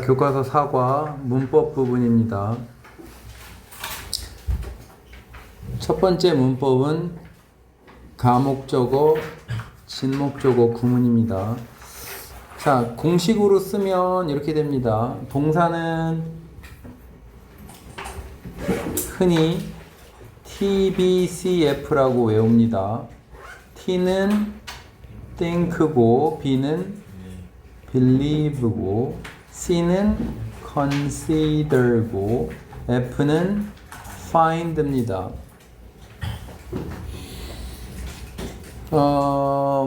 교과서 4과 문법 부분입니다. 첫 번째 문법은 가목적어, 진목적어 구문입니다. 자, 공식으로 쓰면 이렇게 됩니다. 동사는 흔히 TBCF라고 외웁니다. T는 think고, B는 believe고, C는 consider고, F는 find입니다.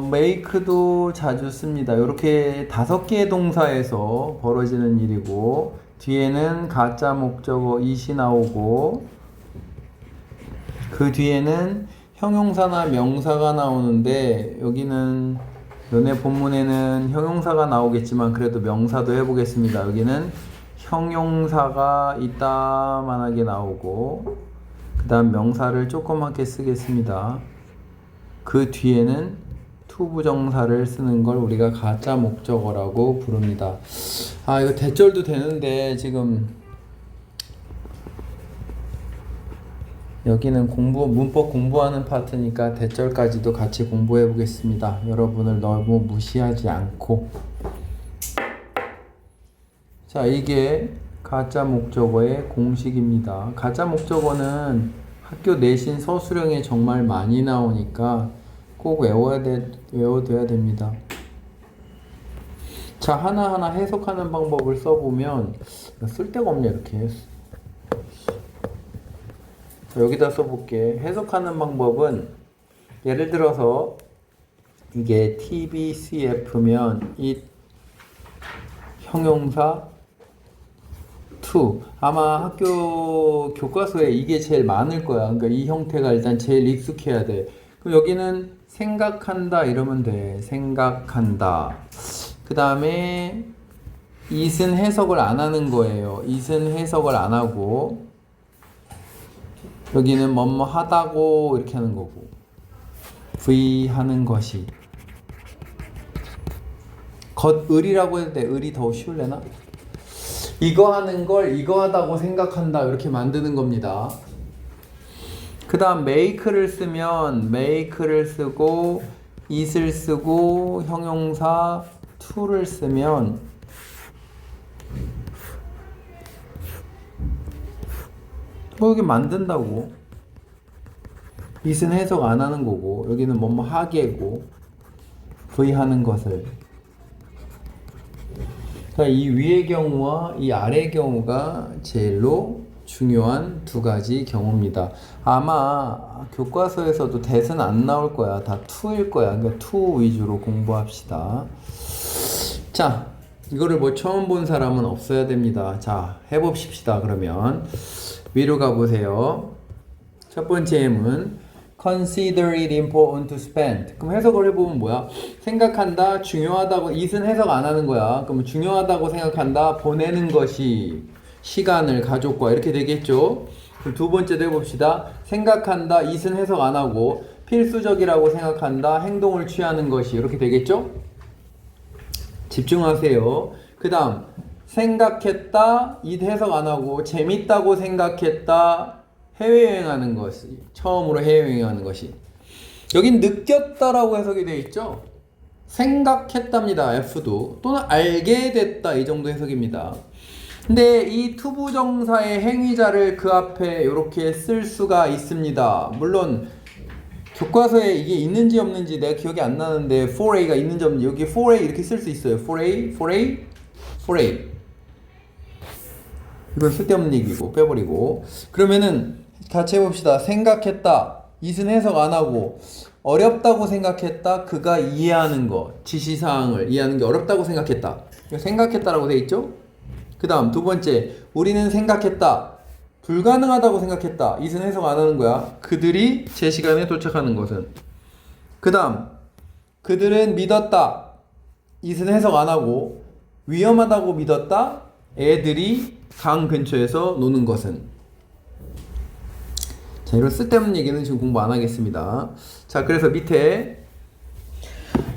make도 자주 씁니다. 이렇게 5개의 동사에서 벌어지는 일이고, 뒤에는 가짜 목적어 it이 나오고, 그 뒤에는 형용사나 명사가 나오는데, 여기는 연애 본문에는 형용사가 나오겠지만 그래도 명사도 해보겠습니다. 여기는 형용사가 이따만하게 나오고, 그 다음 명사를 조그맣게 쓰겠습니다. 그 뒤에는 투부정사를 쓰는 걸 우리가 가짜 목적어라고 부릅니다. 아, 이거 대절도 되는데 지금 여기는 문법 공부하는 파트니까 대절까지도 같이 공부해 보겠습니다. 여러분을 너무 무시하지 않고. 자, 이게 가짜 목적어의 공식입니다. 가짜 목적어는 학교 내신 서술형에 정말 많이 나오니까 꼭 외워둬야 됩니다. 자, 하나하나 해석하는 방법을 써보면 쓸데가 없네 이렇게. 자, 여기다 써볼게. 해석하는 방법은 예를 들어서 이게 TBCF면 it 형용사 to. 아마 학교 교과서에 이게 제일 많을 거야. 그러니까 이 형태가 일단 제일 익숙해야 돼. 그럼 여기는 생각한다 이러면 돼. 생각한다. 그 다음에 it은 해석을 안 하는 거예요. it은 해석을 안 하고, 여기는 뭐뭐 하다고 이렇게 하는 거고, v 하는 것이. 겉을이라고 해도 돼. 을이 더 쉬울래나? 이거 하는 걸 이거 하다고 생각한다 이렇게 만드는 겁니다. 그 다음 make를 쓰면 make를 쓰고 it을 쓰고 형용사 to를 쓰면 여기 만든다고. it은 해석 안 하는 거고, 여기는 뭐뭐 하게고, v 하는 것을. 이 위의 경우와 이 아래의 경우가 제일로 중요한 두 가지 경우입니다. 아마 교과서에서도 that은 안 나올 거야. 다 to일 거야. 그러니까 to 위주로 공부합시다. 자, 이거를 뭐 처음 본 사람은 없어야 됩니다. 자, 해봅시다. 그러면 위로 가보세요. 첫 번째 예문 Consider it important to spend. 그럼 해석을 해보면 뭐야? 생각한다, 중요하다고. it은 해석 안 하는 거야. 그럼 중요하다고 생각한다, 보내는 것이 시간을, 가족과 이렇게 되겠죠? 그럼 두 번째도 해봅시다. 생각한다, it은 해석 안 하고 필수적이라고 생각한다, 행동을 취하는 것이 이렇게 되겠죠? 집중하세요. 그 다음 생각했다, it 해석 안 하고 재밌다고 생각했다, 해외여행하는 것이, 처음으로 해외여행하는 것이. 여긴 느꼈다라고 해석이 되어 있죠. 생각했답니다. F도. 또는 알게 됐다, 이 정도 해석입니다. 근데 이 투부정사의 행위자를 그 앞에 이렇게 쓸 수가 있습니다. 물론 교과서에 이게 있는지 없는지 내가 기억이 안 나는데 4A가 있는지 없는지, 여기 4A 이렇게 쓸 수 있어요. 4A, 4A, 4A. 이건 쓸데없는 얘기고 빼버리고. 그러면은 같이 해봅시다. 생각했다, it은 해석 안 하고, 어렵다고 생각했다, 그가 이해하는 거, 지시사항을 이해하는 게 어렵다고 생각했다. 생각했다라고 돼 있죠? 그 다음 두 번째, 우리는 생각했다, 불가능하다고 생각했다, it은 해석 안 하는 거야. 그들이 제 시간에 도착하는 것은. 그 다음 그들은 믿었다, it은 해석 안 하고, 위험하다고 믿었다, 애들이 강 근처에서 노는 것은. 자, 이런 쓸데없는 얘기는 지금 공부 안 하겠습니다. 자, 그래서 밑에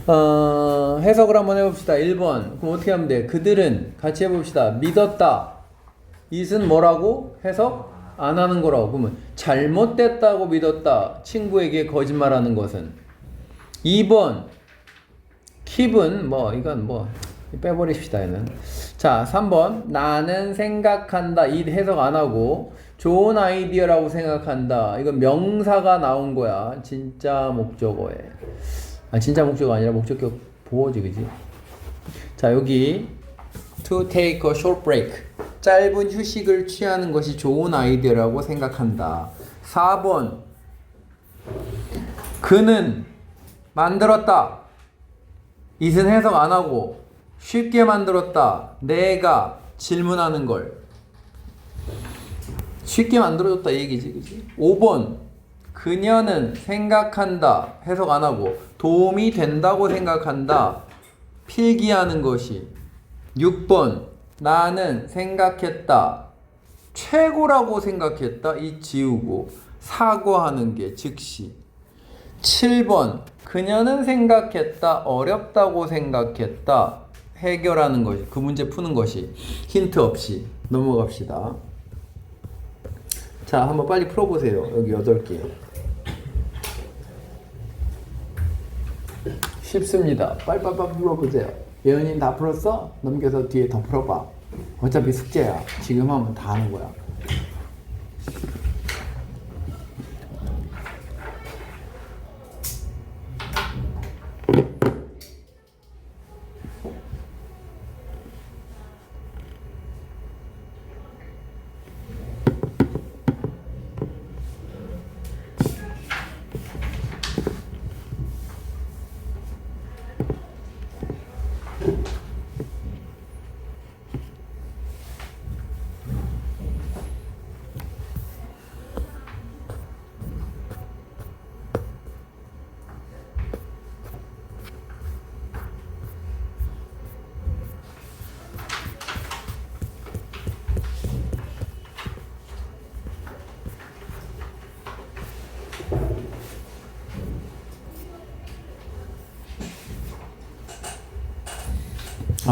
해석을 한번 해봅시다. 1번. 그럼 어떻게 하면 돼? 그들은 같이 해봅시다. 믿었다. it은 뭐라고? 해석 안 하는 거라고. 그러면 잘못됐다고 믿었다. 친구에게 거짓말하는 것은. 2번. keep은 이건 빼버립시다. 얘는. 자, 3번. 나는 생각한다. 이 해석 안 하고 좋은 아이디어라고 생각한다. 이건 명사가 나온 거야. 진짜 목적어에. 진짜 목적어가 아니라 목적격 보어지, 그지? 자, 여기 to take a short break. 짧은 휴식을 취하는 것이 좋은 아이디어라고 생각한다. 4번. 그는 만들었다. it은 해석 안 하고 쉽게 만들었다. 내가 질문하는 걸 쉽게 만들어줬다 이 얘기지, 그치? 5번. 그녀는 생각한다. 해석 안 하고 도움이 된다고 생각한다. 필기하는 것이. 6번. 나는 생각했다. 최고라고 생각했다. 이 지우고 사과하는 게 즉시. 7번. 그녀는 생각했다. 어렵다고 생각했다. 해결하는 것이. 그 문제 푸는 것이. 힌트 없이 넘어갑시다. 자, 한번 빨리 풀어보세요. 여기 8개. 쉽습니다. 빨리빨리 풀어보세요. 예은이 다 풀었어? 넘겨서 뒤에 더 풀어봐. 어차피 숙제야. 지금 하면 다 하는 거야.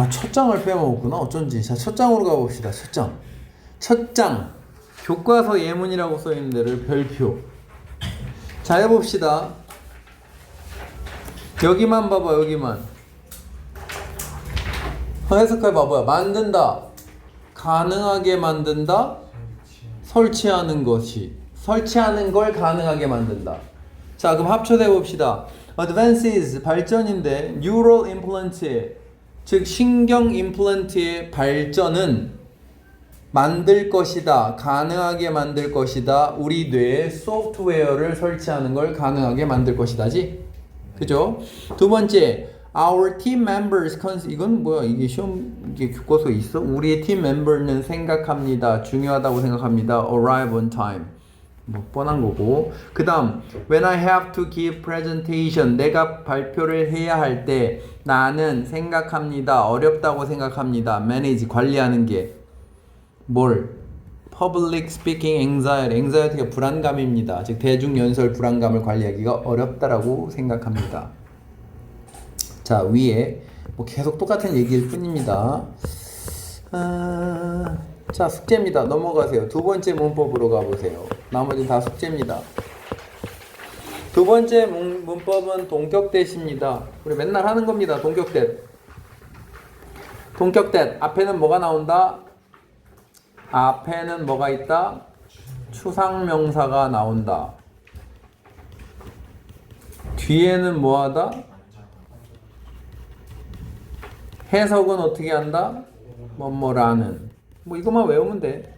첫 장을 빼먹었구나. 어쩐지. 자, 첫 장으로 가봅시다. 첫 장. 첫 장. 교과서 예문이라고 써있는 데를 별표. 자, 해봅시다. 여기만 봐봐, 여기만. 해석해봐봐요. 만든다. 가능하게 만든다. 설치하는 것이. 설치하는 걸 가능하게 만든다. 자, 그럼 합쳐해봅시다. advances, 발전인데, neural implant의, 즉 신경 임플란트의 발전은 만들 것이다. 가능하게 만들 것이다. 우리 뇌에 소프트웨어를 설치하는 걸 가능하게 만들 것이다지. 그죠? 두 번째, our team members 이건 뭐야? 이게 시험 이게 교과서에 있어? 우리의 팀 멤버는 생각합니다. 중요하다고 생각합니다. arrive on time. 뻔한 거고. 그 다음 when I have to give presentation, 내가 발표를 해야 할 때 나는 생각합니다. 어렵다고 생각합니다. manage, 관리하는 게 뭘? public speaking anxiety, anxiety가 불안감입니다. 즉 대중연설 불안감을 관리하기가 어렵다라고 생각합니다. 자, 위에 계속 똑같은 얘기일 뿐입니다. 자, 숙제입니다. 넘어가세요. 두 번째 문법으로 가보세요. 나머지는 다 숙제입니다. 두 번째 문법은 동격대시입니다. 우리 맨날 하는 겁니다. 동격대. 동격대. 앞에는 뭐가 나온다? 앞에는 뭐가 있다? 추상명사가 나온다. 뒤에는 뭐하다? 해석은 어떻게 한다? 뭐뭐라는. 이것만 외우면 돼.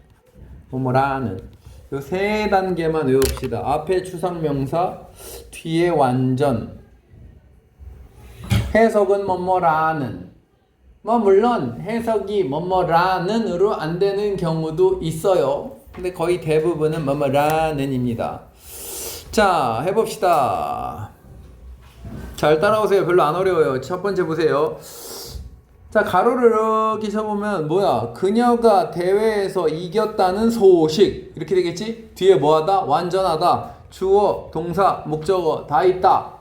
뭐뭐라는. 요 세 단계만 외웁시다. 앞에 추상명사, 뒤에 완전. 해석은 뭐뭐라는. 물론 해석이 뭐뭐라는으로 안 되는 경우도 있어요. 근데 거의 대부분은 뭐뭐라는입니다. 자, 해봅시다. 잘 따라오세요. 별로 안 어려워요. 첫 번째 보세요. 자, 가로를 이렇게 쳐보면 뭐야? 그녀가 대회에서 이겼다는 소식. 이렇게 되겠지? 뒤에 뭐하다? 완전하다. 주어, 동사, 목적어 다 있다.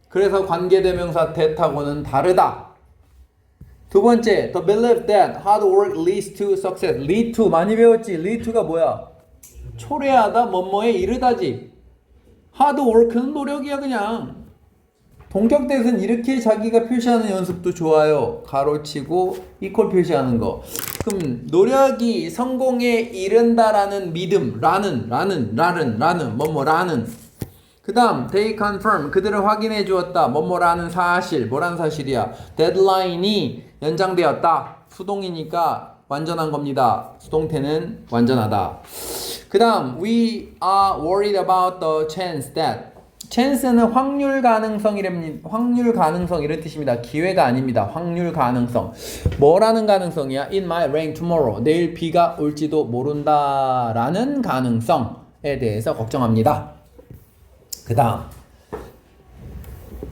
그래서 관계대명사 that하고는 다르다. 두 번째, the belief that hard work leads to success. lead to 많이 배웠지? lead to가 뭐야? 초래하다, 뭐뭐에 이르다지. hard work는 노력이야 그냥. 동격 that은 이렇게 자기가 표시하는 연습도 좋아요. 가로치고 이퀄 표시하는 거. 그럼 노력이 성공에 이른다라는 믿음, 라는 뭐뭐라는. 그 다음 they confirm 그들은 확인해 주었다. 뭐뭐라는 사실. 뭐라는 사실이야? 데드라인이 연장되었다. 수동이니까 완전한 겁니다. 수동태는 완전하다. 그 다음 we are worried about the chance that chance는 확률 가능성이랍니다. 확률 가능성 이런 뜻입니다. 기회가 아닙니다. 확률 가능성. 뭐라는 가능성이야? It might rain tomorrow. 내일 비가 올지도 모른다라는 가능성에 대해서 걱정합니다. 그 다음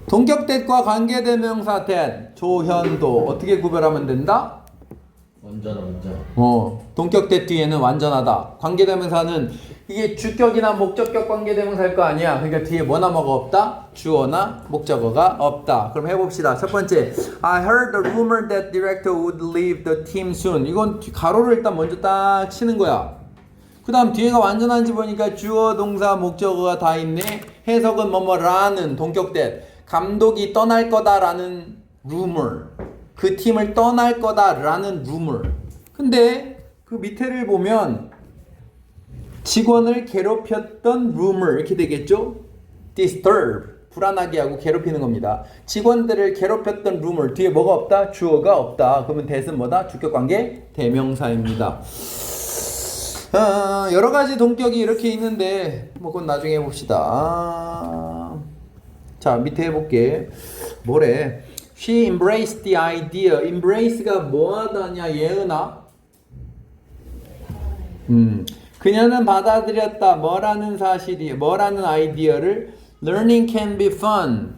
동격 that과 관계대명사 that 조현도 어떻게 구별하면 된다? 완전. 동격 that 뒤에는 완전하다. 관계대명사는 이게 주격이나 목적격 관계대명사일 거 아니야. 그러니까 뒤에 뭐나 뭐가 없다? 주어나 목적어가 없다. 그럼 해봅시다. 첫 번째, I heard the rumor that director would leave the team soon. 이건 가로를 일단 먼저 딱 치는 거야. 그 다음 뒤에가 완전한지 보니까 주어, 동사, 목적어가 다 있네. 해석은 뭐뭐라는 동격 that. 감독이 떠날 거다라는 rumor. 그 팀을 떠날 거다라는 rumor. 근데 그 밑에를 보면 직원을 괴롭혔던 rumor 이렇게 되겠죠? disturb. 불안하게 하고 괴롭히는 겁니다. 직원들을 괴롭혔던 rumor. 뒤에 뭐가 없다? 주어가 없다. 그러면 that은 뭐다? 주격관계 대명사입니다. 여러 가지 동격이 이렇게 있는데 뭐 그건 나중에 해봅시다. 자 밑에 해볼게. 뭐래? She embraced the idea. embrace가 뭐하다냐 예은아? 그녀는 받아들였다. 뭐라는 사실이 뭐라는 아이디어를 learning can be fun.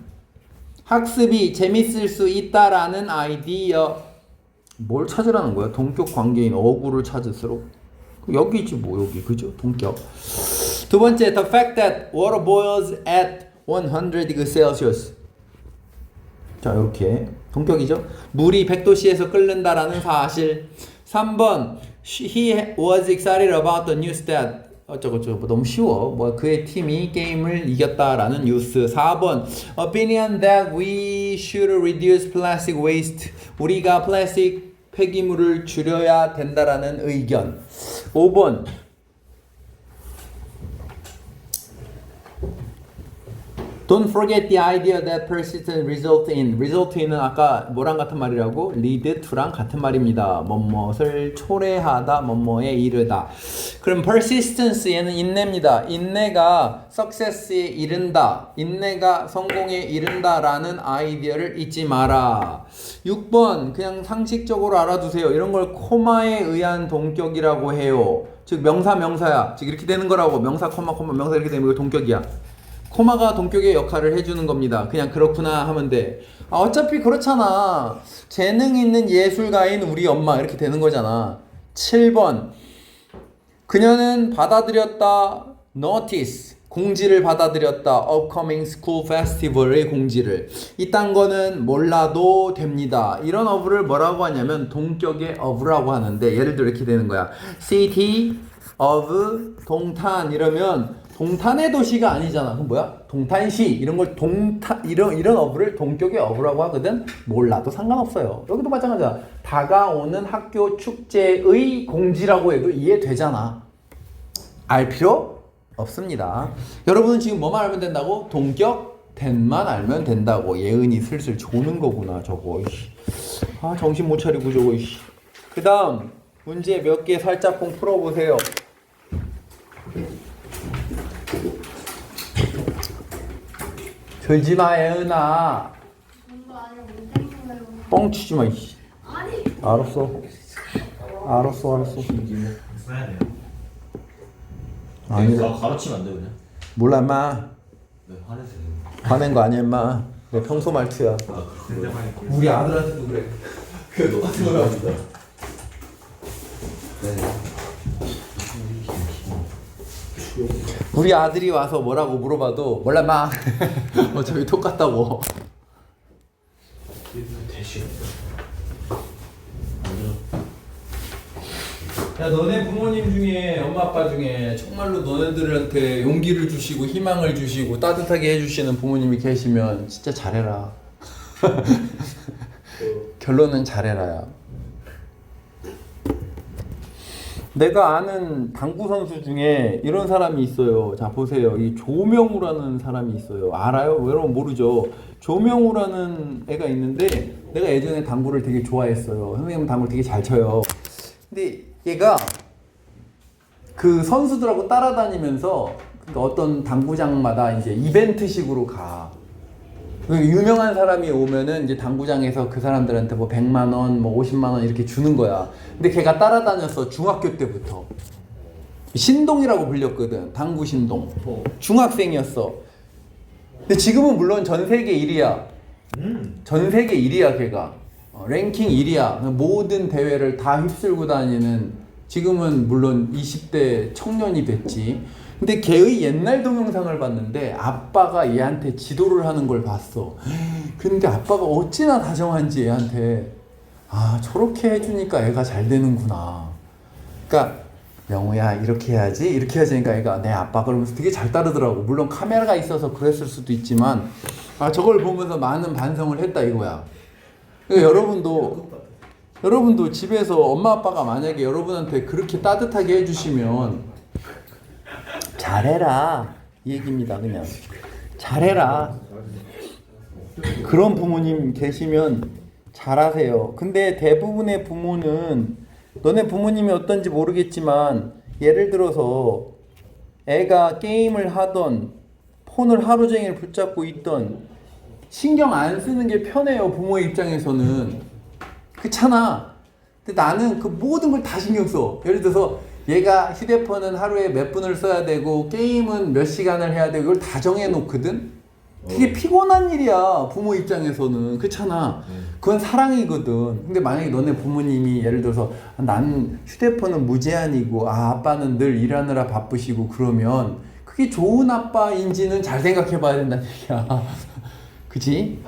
학습이 재밌을 수 있다라는 아이디어. 뭘 찾으라는 거야? 동격 관계인 어구를 찾을수록 여기지 뭐 여기 그죠? 동격. 두 번째, the fact that water boils at 100 degrees Celsius. 자 이렇게 동격이죠. 물이 100도씨에서 끓는다라는 사실. 3번, he was excited about the news that 어쩌고저쩌고 너무 쉬워. 뭐 그의 팀이 게임을 이겼다라는 뉴스. 4번, opinion that we should reduce plastic waste. 우리가 플라스틱 폐기물을 줄여야 된다라는 의견. 5번 Don't forget the idea that persistence result in은 아까 뭐랑 같은 말이라고? lead to랑 같은 말입니다. 뭐뭇을 초래하다, 뭐뭐에 이르다. 그럼 persistence 얘는 인내입니다. 인내가 success에 이른다. 인내가 성공에 이른다라는 아이디어를 잊지 마라. 6번 그냥 상식적으로 알아두세요. 이런 걸 코마에 의한 동격이라고 해요. 즉 명사야. 즉 이렇게 되는 거라고. 명사 코마 명사 이렇게 되면 이거 동격이야. 코마가 동격의 역할을 해주는 겁니다. 그냥 그렇구나 하면 돼. 어차피 그렇잖아. 재능 있는 예술가인 우리 엄마 이렇게 되는 거잖아. 7번 그녀는 받아들였다. notice 공지를 받아들였다. upcoming school festival의 공지를. 이딴 거는 몰라도 됩니다. 이런 어부를 뭐라고 하냐면 동격의 어부라고 하는데 예를 들어 이렇게 되는 거야. city of 동탄 이러면 동탄의 도시가 아니잖아. 그럼 뭐야? 동탄시 이런 걸 이런 어부를 동격의 어부라고 하거든. 몰라도 상관없어요. 여기도 마찬가지야. 다가오는 학교 축제의 공지라고 해도 이해되잖아. 알 필요 없습니다. 여러분은 지금 뭐만 알면 된다고? 동격 된만 알면 된다고. 예은이 슬슬 조는 거구나 저거. 아 정신 못 차리고 저거. 그 다음 문제 몇 개 살짝쿵 풀어보세요. 들지마 예은아. 뻥치지마. 알았어. 써야 돼요. 아니 가르치면 안 돼 그냥. 몰라 인마. 네, 화내세요. 화낸 거 아니야 인마. 내 평소 말투야. 우리 아들한테도 그래. 그래 똑같은 거 나옵니다. 네. 우리 아들이 와서 뭐라고 물어봐도 몰라 막 어차피 똑같다고. 대시. 야, 너네 부모님 중에 엄마 아빠 중에 정말로 너네들한테 용기를 주시고 희망을 주시고 따뜻하게 해주시는 부모님이 계시면 진짜 잘해라. 결론은 잘해라야. 내가 아는 당구 선수 중에 이런 사람이 있어요. 자, 보세요. 이 조명우라는 사람이 있어요. 알아요? 여러분 모르죠? 조명우라는 애가 있는데 내가 예전에 당구를 되게 좋아했어요. 선생님은 당구를 되게 잘 쳐요. 근데 얘가 그 선수들하고 따라다니면서 그러니까 어떤 당구장마다 이제 이벤트식으로 가. 유명한 사람이 오면은 이제 당구장에서 그 사람들한테 뭐 100만 원, 뭐 50만 원 이렇게 주는 거야. 근데 걔가 따라다녔어. 중학교 때부터. 신동이라고 불렸거든. 당구 신동. 중학생이었어. 근데 지금은 물론 전 세계 1위야. 전 세계 1위야 걔가. 랭킹 1위야. 모든 대회를 다 휩쓸고 다니는, 지금은 물론 20대 청년이 됐지. 근데 걔의 옛날 동영상을 봤는데 아빠가 얘한테 지도를 하는 걸 봤어. 근데 아빠가 어찌나 다정한지 얘한테, 아 저렇게 해주니까 애가 잘 되는구나. 그러니까 명우야 이렇게 해야지 이렇게 해야지 하니까 애가 내 아빠 그러면서 되게 잘 따르더라고. 물론 카메라가 있어서 그랬을 수도 있지만 아 저걸 보면서 많은 반성을 했다 이거야. 그러니까 여러분도 집에서 엄마 아빠가 만약에 여러분한테 그렇게 따뜻하게 해주시면 잘해라 이 얘기입니다. 그냥 잘해라. 그런 부모님 계시면 잘하세요. 근데 대부분의 부모는, 너네 부모님이 어떤지 모르겠지만 예를 들어서 애가 게임을 하던 폰을 하루 종일 붙잡고 있던, 신경 안 쓰는 게 편해요. 부모의 입장에서는. 그렇잖아. 근데 나는 그 모든 걸 다 신경 써. 예를 들어서 얘가 휴대폰은 하루에 몇 분을 써야 되고 게임은 몇 시간을 해야 되고 이걸 다 정해놓거든. 그게 피곤한 일이야. 부모 입장에서는. 그렇잖아. 그건 사랑이거든. 근데 만약에 너네 부모님이 예를 들어서 나는 휴대폰은 무제한이고 아빠는 늘 일하느라 바쁘시고 그러면 그게 좋은 아빠인지는 잘 생각해 봐야 된다는 얘기야. 그치?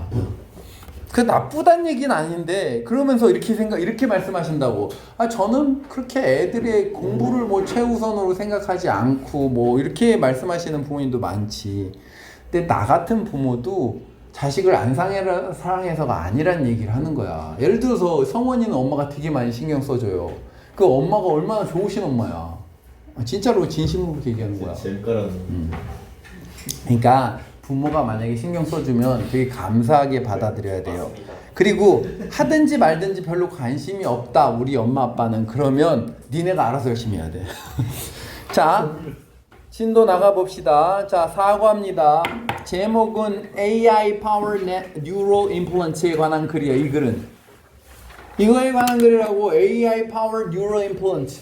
그 나쁘단 얘기는 아닌데 그러면서 이렇게 말씀하신다고. 아 저는 그렇게 애들의 공부를 뭐 최우선으로 생각하지 않고 뭐 이렇게 말씀하시는 부모님도 많지. 근데 나 같은 부모도 자식을 안 사랑해서가 아니란 얘기를 하는 거야. 예를 들어서 성원이는 엄마가 되게 많이 신경 써줘요. 그 엄마가 얼마나 좋으신 엄마야. 진짜로 진심으로 그렇게 얘기하는 거야. 그러니까 부모가 만약에 신경 써주면 되게 감사하게 받아들여야 돼요. 그리고 하든지 말든지 별로 관심이 없다 우리 엄마 아빠는, 그러면 니네가 알아서 열심히 해야 돼. 자, 진도 나가봅시다. 자, 사과입니다. 제목은 AI Power Neural Implants에 관한 글이에요. 이 글은 이거에 관한 글이라고. AI Power Neural Implant,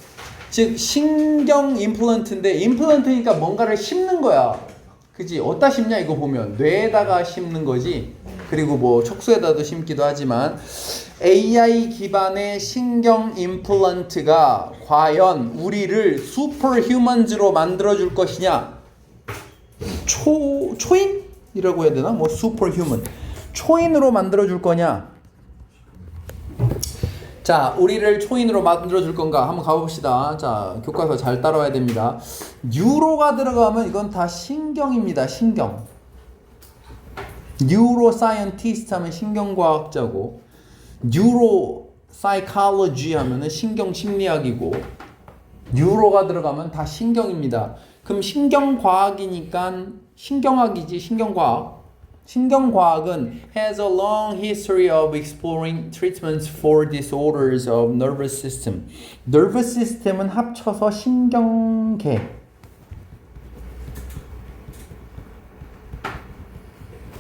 즉 신경 임플란트인데, 임플란트니까 뭔가를 심는 거야. 그지? 어디다 심냐 이거 보면 뇌에다가 심는 거지. 그리고 뭐 척수에다도 심기도 하지만 AI 기반의 신경 임플란트가 과연 우리를 슈퍼휴먼즈로 만들어줄 것이냐, 초인이라고 해야 되나? 뭐 슈퍼휴먼, 초인으로 만들어줄 거냐. 자, 우리를 초인으로 만들어줄 건가 한번 가봅시다. 자, 교과서 잘 따라와야 됩니다. 뉴로가 들어가면 이건 다 신경입니다. 신경. 뉴로 사이언티스트 하면 신경과학자고, 뉴로 사이콜로지 하면은 신경심리학이고, 뉴로가 들어가면 다 신경입니다. 그럼 신경과학이니까 신경학이지. 신경과학. 신경과학은 has a long history of exploring treatments for disorders of nervous system. nervous system은 합쳐서 신경계.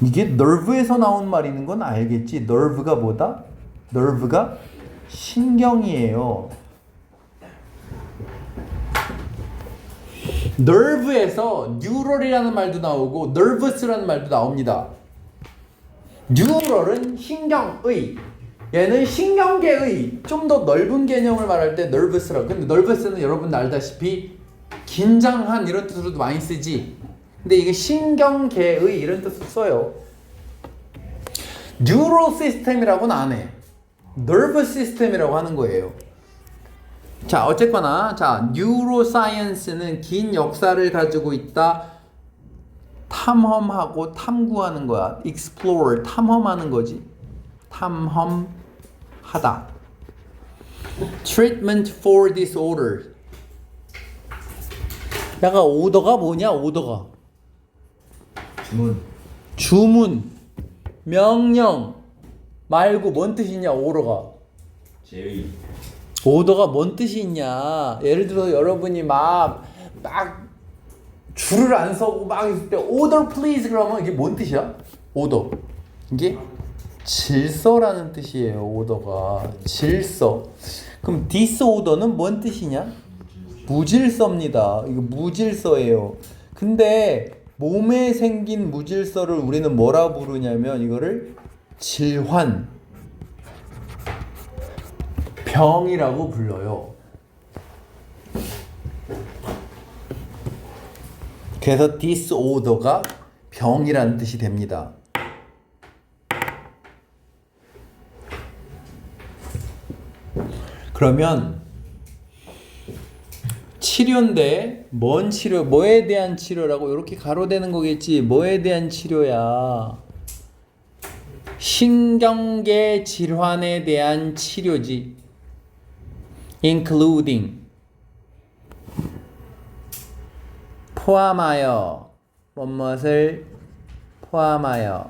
이게 nerve에서 나온 말이는 건 알겠지? nerve가 뭐다? nerve가 신경이에요. nerve에서 neural이라는 말도 나오고 nervous라는 말도 나옵니다. 뉴럴은 신경의, 얘는 신경계의 좀 더 넓은 개념을 말할 때 nervous라고. 근데 nervous는 여러분 알다시피 긴장한 이런 뜻으로도 많이 쓰지. 근데 이게 신경계의 이런 뜻으로 써요. 뉴럴 시스템이라고는 안 해. nervous system이라고 하는 거예요. 자, 어쨌거나 자, 뉴로사이언스는 긴 역사를 가지고 있다. 탐험하고 탐구하는 거야. explore, 탐험하는 거지. 탐험하다. treatment for disorder. 약간 오더가 뭐냐? 오더가 주문, 명령 말고 뭔 뜻이냐? 오더가 제의. 오더가 뭔 뜻이 있냐? 예를 들어서 여러분이 막 줄을 안 서고 막 있을 때 order please 그러면 이게 뭔 뜻이야? 오더. 이게 질서라는 뜻이에요. 오더가 질서. 그럼 disorder는 뭔 뜻이냐? 무질서입니다. 이거 무질서예요. 근데 몸에 생긴 무질서를 우리는 뭐라 부르냐면 이거를 질환, 병이라고 불러요. 그래서 disorder가 병이라는 뜻이 됩니다. 그러면 치료인데 뭔 치료? 뭐에 대한 치료라고? 이렇게 가로되는 거겠지. 뭐에 대한 치료야? 신경계 질환에 대한 치료지. including 포함하여 무엇을 포함하여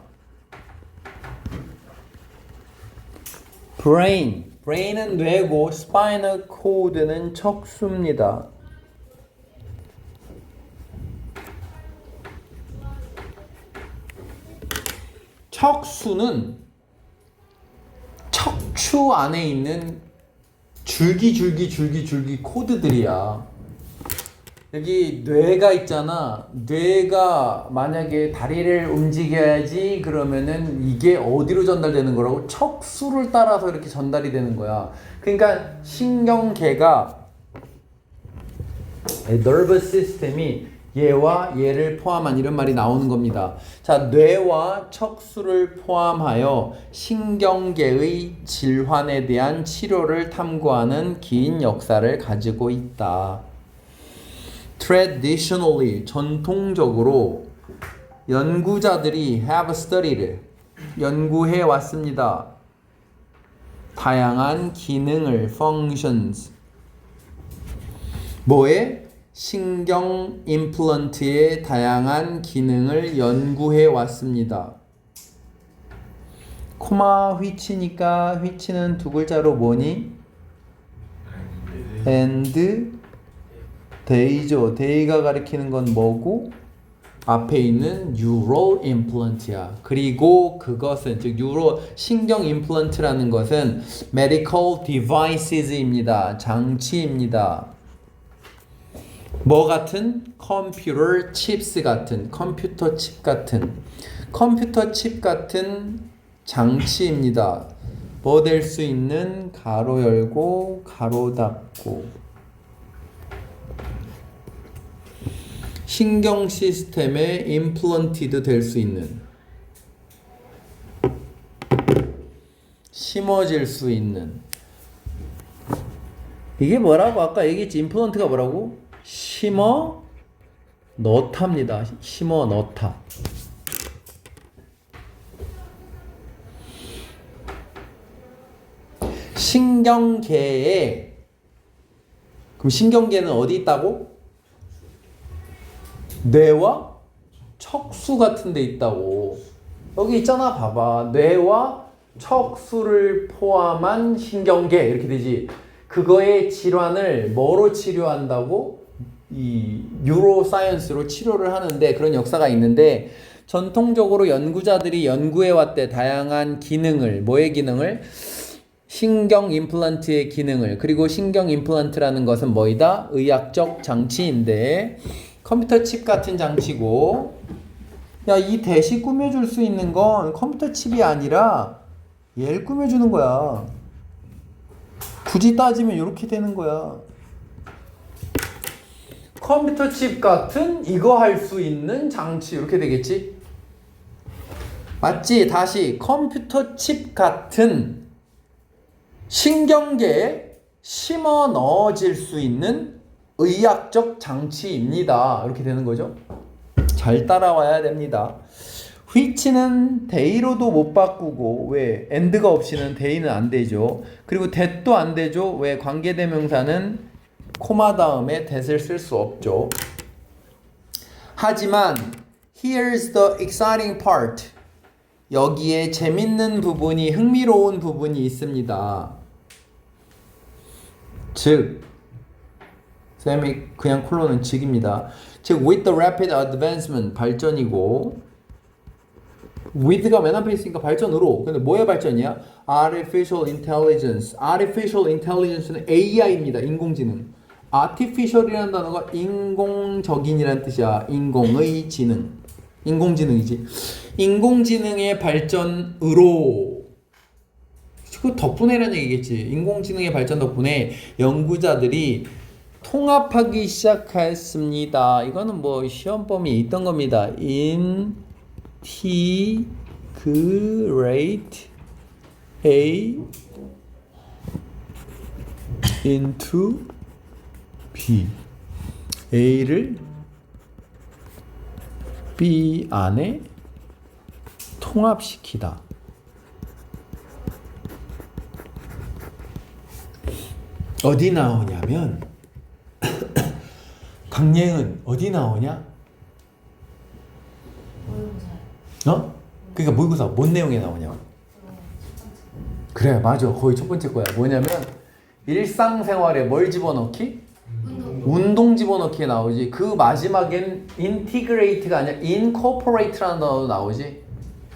brain은 뇌고 spinal cord는 척수입니다. 척수는 척추 안에 있는 줄기 코드들이야. 여기 뇌가 있잖아. 뇌가 만약에 다리를 움직여야지 그러면은 이게 어디로 전달되는 거라고? 척수를 따라서 이렇게 전달이 되는 거야. 그러니까 신경계가 nervous system이 얘와 얘를 포함한 이런 말이 나오는 겁니다. 자, 뇌와 척수를 포함하여 신경계의 질환에 대한 치료를 탐구하는 긴 역사를 가지고 있다. Traditionally, 전통적으로 연구자들이 have studied, 연구해 왔습니다. 다양한 기능을, functions. 뭐에? 신경 임플란트의 다양한 기능을 연구해 왔습니다. 코마 휘치니까 휘치는 두 글자로 뭐니? and 데이죠. 데이가 가리키는 건 뭐고? 앞에 있는 neural implant야. 그리고 그것은 즉 뉴로 신경 임플란트라는 것은 medical devices입니다. 장치입니다. 뭐 같은? 컴퓨터 칩스 같은, 컴퓨터 칩 같은, 컴퓨터 칩 같은 장치입니다. 뭐 될 수 있는? 가로 열고 가로 닫고. 신경 시스템에 임플란티드 될 수 있는, 심어질 수 있는. 이게 뭐라고 아까 얘기했지? 임플란트가 뭐라고? 심어 넣다입니다. 심어 넣다. 신경계에, 그럼 신경계는 어디 있다고? 뇌와 척수 같은 데 있다고. 여기 있잖아. 봐봐. 뇌와 척수를 포함한 신경계 이렇게 되지. 그거의 질환을 뭐로 치료한다고? 이 뉴로사이언스로 치료를 하는데 그런 역사가 있는데 전통적으로 연구자들이 연구해왔대. 다양한 기능을, 뭐의 기능을? 신경 임플란트의 기능을. 그리고 신경 임플란트라는 것은 뭐이다? 의학적 장치인데 컴퓨터 칩 같은 장치고, 야, 이 대시 꾸며줄 수 있는 건 컴퓨터 칩이 아니라 얘를 꾸며주는 거야. 굳이 따지면 이렇게 되는 거야. 컴퓨터 칩 같은 이거 할 수 있는 장치 이렇게 되겠지? 맞지? 다시 컴퓨터 칩 같은 신경계에 심어 넣어질 수 있는 의학적 장치입니다. 이렇게 되는 거죠. 잘 따라와야 됩니다. which는 they로도 못 바꾸고 왜? and가 없이는 they는 안 되죠. 그리고 that도 안 되죠. 왜? 관계대명사는 코마 다음에 that을 쓸 수 없죠. 하지만 here's the exciting part. 여기에 재밌는 부분이 흥미로운 부분이 있습니다. 즉 쌤이 그냥 콜론은 즉입니다. 즉 with the rapid advancement 발전이고 with가 맨 앞에 있으니까 발전으로. 근데 뭐의 발전이야? artificial intelligence. artificial intelligence는 AI입니다. 인공지능. artificial이라는 단어가 인공적인이라는 뜻이야. 인공의 지능. 인공지능이지. 인공지능의 발전으로. 그 덕분에라는 얘기겠지. 인공지능의 발전 덕분에 연구자들이 통합하기 시작했습니다. 이거는 뭐 시험 범위에 있던 겁니다. integrate A into B. A를 B 안에 통합시키다. 어디 나오냐면 강예은 어디 나오냐? 어? 그러니까 모의고사 뭔 내용에 나오냐? 그래 맞아 거의 첫 번째 거야. 뭐냐면 일상생활에 뭘 집어넣기? 운동 집어넣기에 나오지. 그 마지막엔 integrate가 아니라 incorporate라는 단어도 나오지.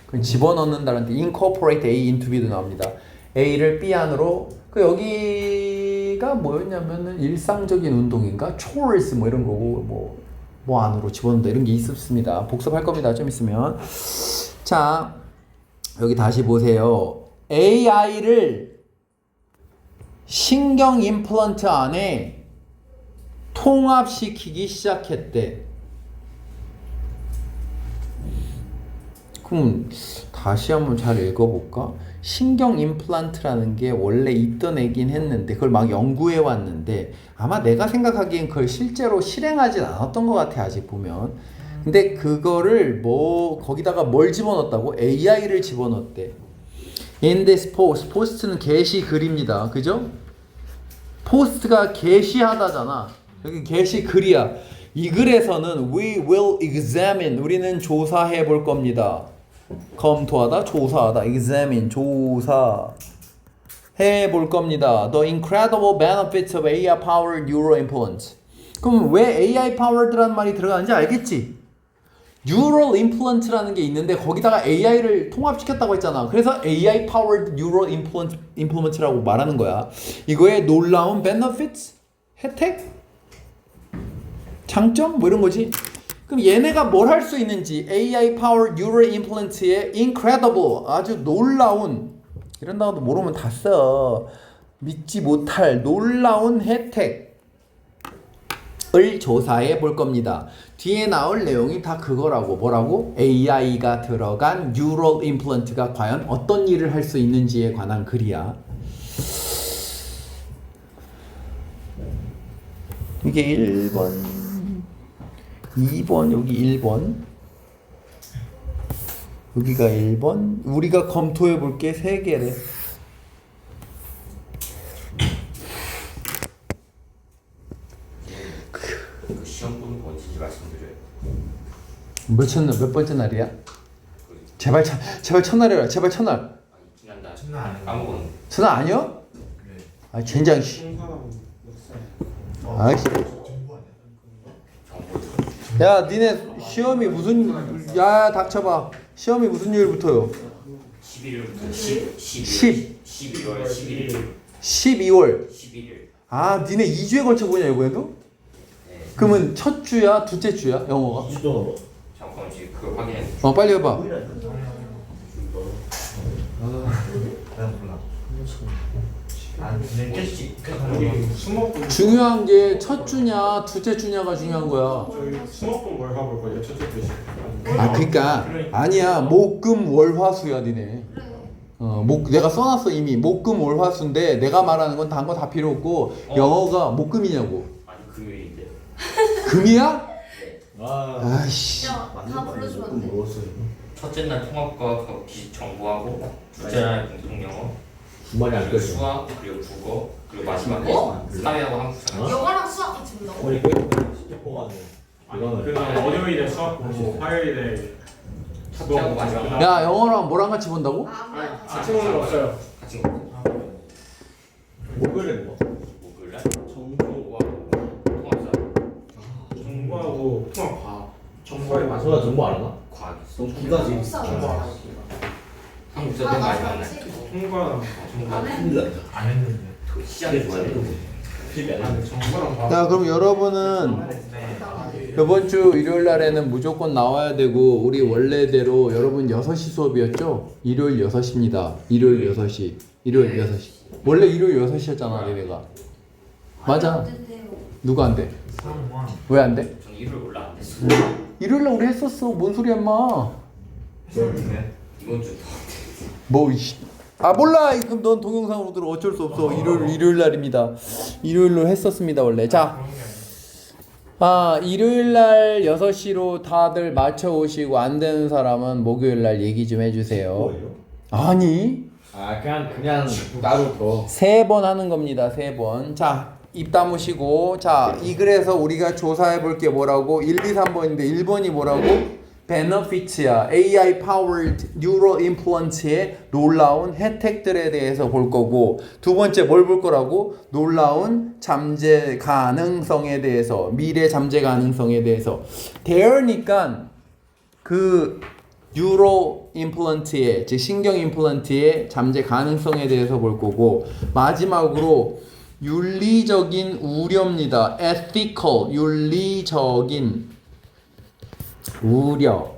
그 집어넣는다는 뜻 incorporate A into B도 나옵니다. A를 B 안으로. 그 여기가 뭐였냐면은 일상적인 운동인가? chores 뭐 이런 거고 뭐 안으로 집어넣는다 이런 게 있었습니다. 복습할 겁니다. 좀 있으면. 자 여기 다시 보세요. AI를 신경 임플란트 안에 통합시키기 시작했대. 그럼 다시 한번 잘 읽어볼까? 신경 임플란트라는 게 원래 있던 애긴 했는데 그걸 막 연구해 왔는데 아마 내가 생각하기엔 그걸 실제로 실행하진 않았던 것 같아 아직 보면. 근데 그거를 거기다가 뭘 집어넣었다고? AI를 집어넣었대. In this post, post는 게시 글입니다. 그죠? post가 게시하다잖아. 여기 게시 글이야. 이 글에서는 we will examine, 우리는 조사해 볼 겁니다. 검토하다, 조사하다, examine, 조사해 볼 겁니다. The incredible benefits of AI-powered neural implants. 그럼 왜 AI-powered라는 말이 들어가는지 알겠지? Neural implant라는 게 있는데 거기다가 AI를 통합시켰다고 했잖아. 그래서 AI-powered neural implement라고 말하는 거야. 이거의 놀라운 benefits, 혜택, 장점 뭐 이런 거지. 그럼 얘네가 뭘 할 수 있는지 AI-powered neural implant의 incredible 아주 놀라운 이런 단어도 모르면 다 써. 믿지 못할 놀라운 혜택을 조사해 볼 겁니다. 뒤에 나올 내용이 다 그거라고. 뭐라고? AI가 들어간 neural implant가 과연 어떤 일을 할 수 있는지에 관한 글이야. 이게 1번 2번 여기 1번 여기가 1번 우리가 검토해 볼 게 3개래. 그 시험 보는 거 언제인지 말씀드려요. 몇 번째 날이야? 제발 첫날이라. 제발 첫날. 아니 지난달 까먹었는데. 첫날 아니야? 아 젠장 씨. 아 씨. 야 니네 시험이 무슨 야 닥쳐봐. 시험이 무슨 요일부터요? 11일부터 12월 11일 12월 11일. 아 니네 2주에 걸쳐 보냐 이번에도? 네. 그러면 첫 주야 둘째 주야 영어가? 잠깐만 지금 그거 확인해. 빨리 해봐. 중요한 게 첫 주냐 둘째 주냐가 중요한 거야. 저희 수목금 월화볼 거예요. 첫째 뜻이. 아 그러니까 아니야 목금월화수야 니네. 내가 써놨어 이미 목금월화수인데 내가 말하는 건 다른 거 다 필요 없고 영어가 목금이냐고. 아니 금요일인데. 금이야? 아, 아이씨. 다 불러주면 안 돼? 첫째 날 통합과 기식 정보하고 둘째 날 공통 영어, 주말에 안 그리고 껴져. 수학, 그리고 국어, 그리고 마지막에 어? 사회하고 한국사. 영어랑 수학 같이 본다고? 우리 스피커가 이거는 그다음 월요일에 수학 보고 화요일에 첫째하고 마지막. 야 영어랑 뭐랑 같이 본다고? 아, 같이 보는 거 없어요. 같이 먹고. 목요일에 뭐? 목요일날 정보하고 통합사, 정보하고 통합과학. 정보에 맞아. 소아 정보 알아? 과학 있어. 좀 기가지. 한국사 정보학. 한국사 맨 마지막 날. 통과. 안 해? 큰일 났다. 안 했는데. 시작이 좋아야 돼. 필요 안 해. 정보랑 과학. 자 그럼 여러분은 이번 주 일요일 날에는 무조건 나와야 되고 우리 원래대로 여러분 6시 수업이었죠? 일요일 6시입니다. 일요일 6시. 일요일 6시. 원래 일요일 6시였잖아 니네가. 맞아. 안 된대요. 누가 안 돼? 왜 안 돼? 저는 일요일 올라 안 됐어. 일요일 날 우리 했었어. 뭔 소리야 인마. 이번 주 뭐 이씨. 아 몰라. 그럼 넌 동영상으로 들어. 어쩔 수 없어. 일요일 날입니다. 일요일로 했었습니다 원래. 자. 일요일 날 6시로 다들 맞춰 오시고 안 되는 사람은 목요일 날 얘기 좀 해주세요. 뭐예요? 아니. 아 그냥 따로 더. 3번 하는 겁니다. 3번. 자, 입 다무시고. 자, 이 글에서 우리가 조사해 볼 게 뭐라고? 1, 2, 3번인데 1번이 뭐라고? benefits야. AI powered neural implants의 놀라운 혜택들에 대해서 볼 거고, 두 번째 뭘 볼 거라고? 놀라운 잠재 가능성에 대해서, 미래 잠재 가능성에 대해서. there니까 그 뉴로 임플란트의 즉 신경 임플란트의 잠재 가능성에 대해서 볼 거고, 마지막으로 윤리적인 우려입니다. ethical 윤리적인 우려.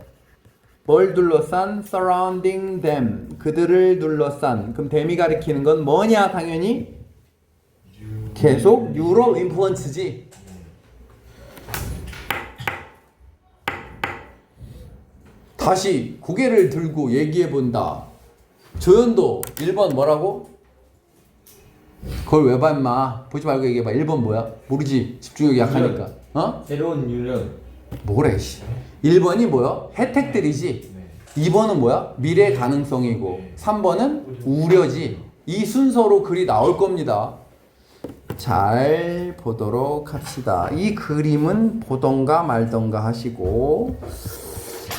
뭘 둘러싼? surrounding them 그들을 둘러싼. 그럼 them이 가리키는 건 뭐냐? 당연히 계속 뉴럴 임플란트지. 다시 고개를 들고 얘기해 본다. 조연도 1번 뭐라고? 그걸 왜 봐 임마. 보지 말고 얘기해 봐. 1번 뭐야? 모르지. 집중력이 약하니까. 어? 새로운 유령. 뭐래 씨. 1번이 뭐야? 혜택들이지. 2번은 뭐야? 미래 가능성이고 3번은 우려지. 이 순서로 글이 나올 겁니다. 잘 보도록 합시다. 이 그림은 보던가 말던가 하시고.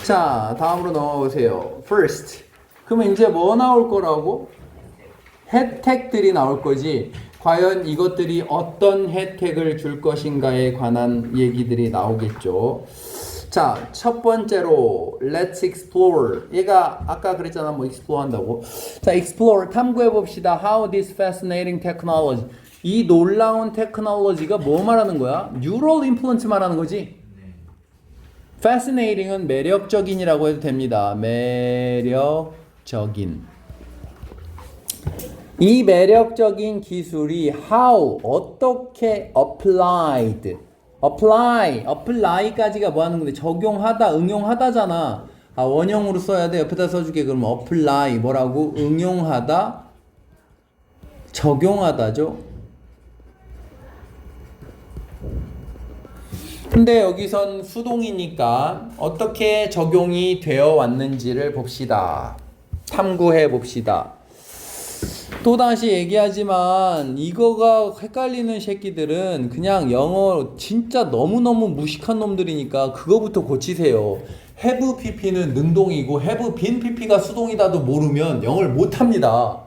자, 다음으로 넘어가 보세요. First. 그러면 이제 뭐 나올 거라고? 혜택들이 나올 거지. 과연 이것들이 어떤 혜택을 줄 것인가에 관한 얘기들이 나오겠죠. 자, 첫 번째로 Let's explore. 얘가 아까 그랬잖아, 뭐 explore 한다고. 자, explore 탐구해 봅시다. How this fascinating technology. 이 놀라운 테크놀로지가 뭐 말하는 거야? Neural implants 말하는 거지. Fascinating은 매력적인이라고 해도 됩니다. 매력적인. 이 매력적인 기술이 how 어떻게 apply까지가 뭐 하는 건데 적용하다, 응용하다잖아. 원형으로 써야 돼. 옆에다 써줄게. 그러면 apply 뭐라고? 응용하다, 적용하다죠. 근데 여기선 수동이니까 어떻게 적용이 되어 왔는지를 봅시다. 탐구해 봅시다. 또다시 얘기하지만 이거가 헷갈리는 새끼들은 그냥 영어 진짜 너무너무 무식한 놈들이니까 그거부터 고치세요. have pp는 능동이고 have been pp가 수동이다도 모르면 영어를 못합니다.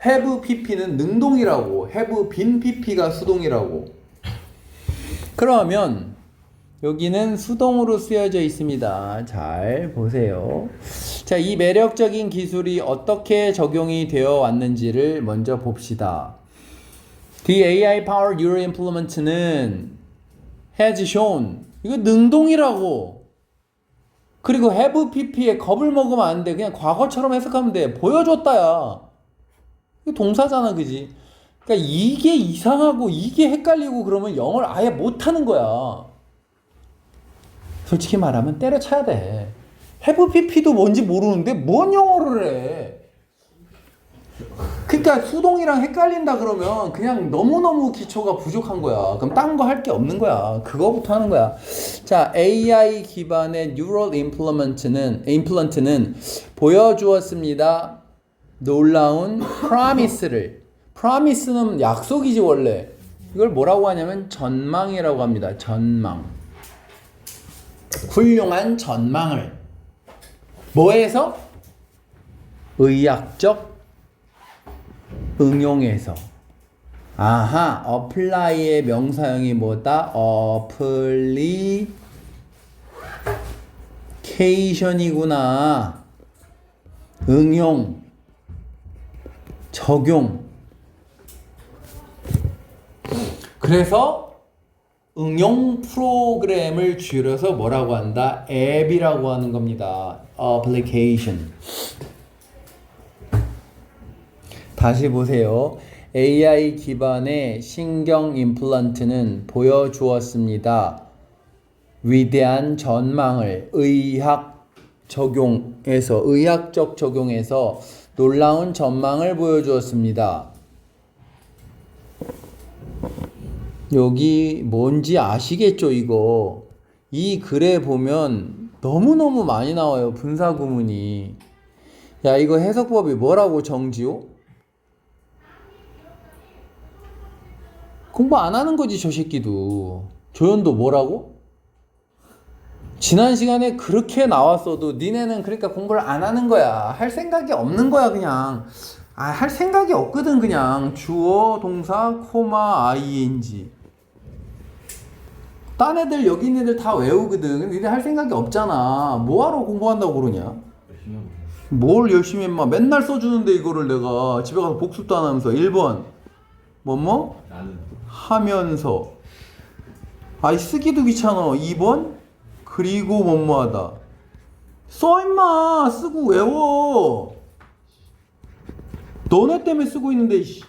have pp는 능동이라고, have been pp가 수동이라고. 그러면 여기는 수동으로 쓰여져 있습니다. 잘 보세요. 자, 이 매력적인 기술이 어떻게 적용이 되어 왔는지를 먼저 봅시다. The AI Power Neural Implement는 has shown. 이거 능동이라고. 그리고 have pp에 겁을 먹으면 안 돼. 그냥 과거처럼 해석하면 돼. 보여줬다야. 이거 동사잖아, 그지? 그러니까 이게 이상하고 이게 헷갈리고 그러면 영어를 아예 못하는 거야. 솔직히 말하면 때려쳐야 돼. have pp도 뭔지 모르는데 뭔 영어를 해. 그러니까 수동이랑 헷갈린다 그러면 그냥 너무너무 기초가 부족한 거야. 그럼 딴 거 할 게 없는 거야. 그거부터 하는 거야. 자, AI 기반의 Neural Implant는 보여주었습니다. 놀라운 promise를. promise는 약속이지 원래. 이걸 뭐라고 하냐면 전망이라고 합니다. 전망. 훌륭한 전망을. 뭐에서? 의학적 응용에서. 아하, apply의 명사형이 뭐다? application이구나. 응용, 적용. 그래서 응용 프로그램을 줄여서 뭐라고 한다? 앱이라고 하는 겁니다. application. 다시 보세요. AI 기반의 신경 임플란트는 보여주었습니다. 위대한 전망을 의학적 적용에서 놀라운 전망을 보여주었습니다. 여기 뭔지 아시겠죠, 이거? 이 글에 보면 너무너무 많이 나와요, 분사구문이. 야, 이거 해석법이 뭐라고, 정지호? 공부 안 하는 거지, 저 새끼도. 조연도 뭐라고? 지난 시간에 그렇게 나왔어도 니네는 그러니까 공부를 안 하는 거야. 할 생각이 없는 거야, 그냥. 할 생각이 없거든, 그냥. 주어, 동사, 코마, ing. 딴 애들, 여기 있는 애들 다 외우거든. 니네 할 생각이 없잖아. 뭐하러 공부한다고 그러냐? 뭘 열심히 했마. 맨날 써주는데 이거를 내가 집에 가서 복습도 안 하면서. 1번 뭐뭐? 나는 하면서. 아이 쓰기도 귀찮아. 2번 그리고 뭐뭐하다. 써 임마. 쓰고 외워. 너네 때문에 쓰고 있는데 이씨.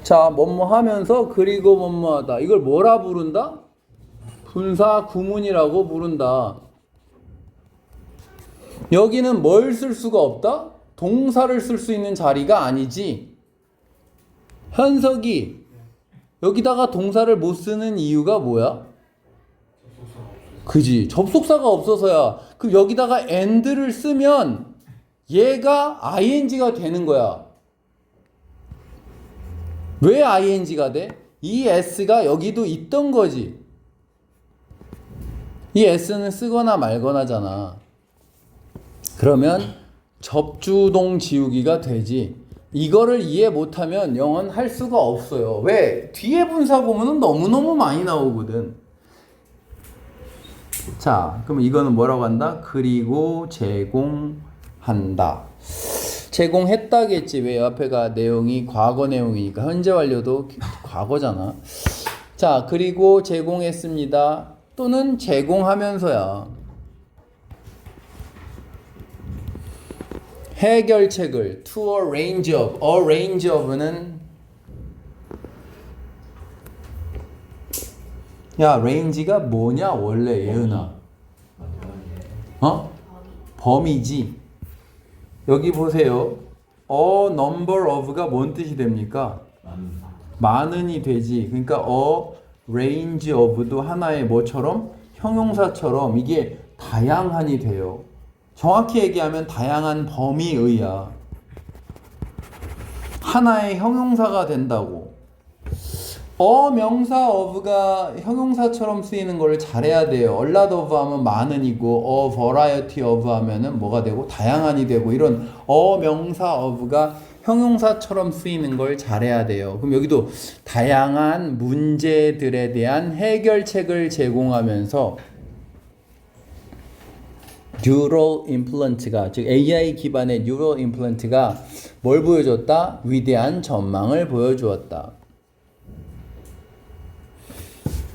자, 뭐뭐 하면서 그리고 뭐뭐하다. 이걸 뭐라 부른다? 분사 구문이라고 부른다. 여기는 뭘 쓸 수가 없다? 동사를 쓸 수 있는 자리가 아니지. 현석이 여기다가 동사를 못 쓰는 이유가 뭐야? 그지. 접속사가 없어서야. 그럼 여기다가 and를 쓰면 얘가 ing가 되는 거야. 왜 ing가 돼? 이 s가 여기도 있던 거지. 이 s는 쓰거나 말거나잖아. 그러면 접주동 지우기가 되지. 이거를 이해 못하면 영어는 할 수가 없어요. 왜? 뒤에 분사 보면은 너무너무 많이 나오거든. 자, 그럼 이거는 뭐라고 한다? 그리고 제공한다. 제공했다겠지. 왜? 앞에가 내용이 과거 내용이니까. 현재 완료도 과거잖아. 자, 그리고 제공했습니다. 또는 제공하면서야. 해결책을 to a range of는 야, range가 뭐냐 원래 예은아? 범위지. 여기 보세요. a number of가 뭔 뜻이 됩니까? 많은이 되지. 그러니까 a range of도 하나의 뭐처럼? 형용사처럼 이게 다양한이 돼요. 정확히 얘기하면 다양한 범위의야. 하나의 형용사가 된다고. 명사 of가 형용사처럼 쓰이는 걸 잘해야 돼요. a lot of 하면 많은이고 a variety of 하면은 뭐가 되고 다양한이 되고 이런 명사 of가 형용사처럼 쓰이는 걸 잘해야 돼요. 그럼 여기도 다양한 문제들에 대한 해결책을 제공하면서 Neural Implant가 즉 AI 기반의 Neural Implant가 뭘 보여줬다? 위대한 전망을 보여주었다.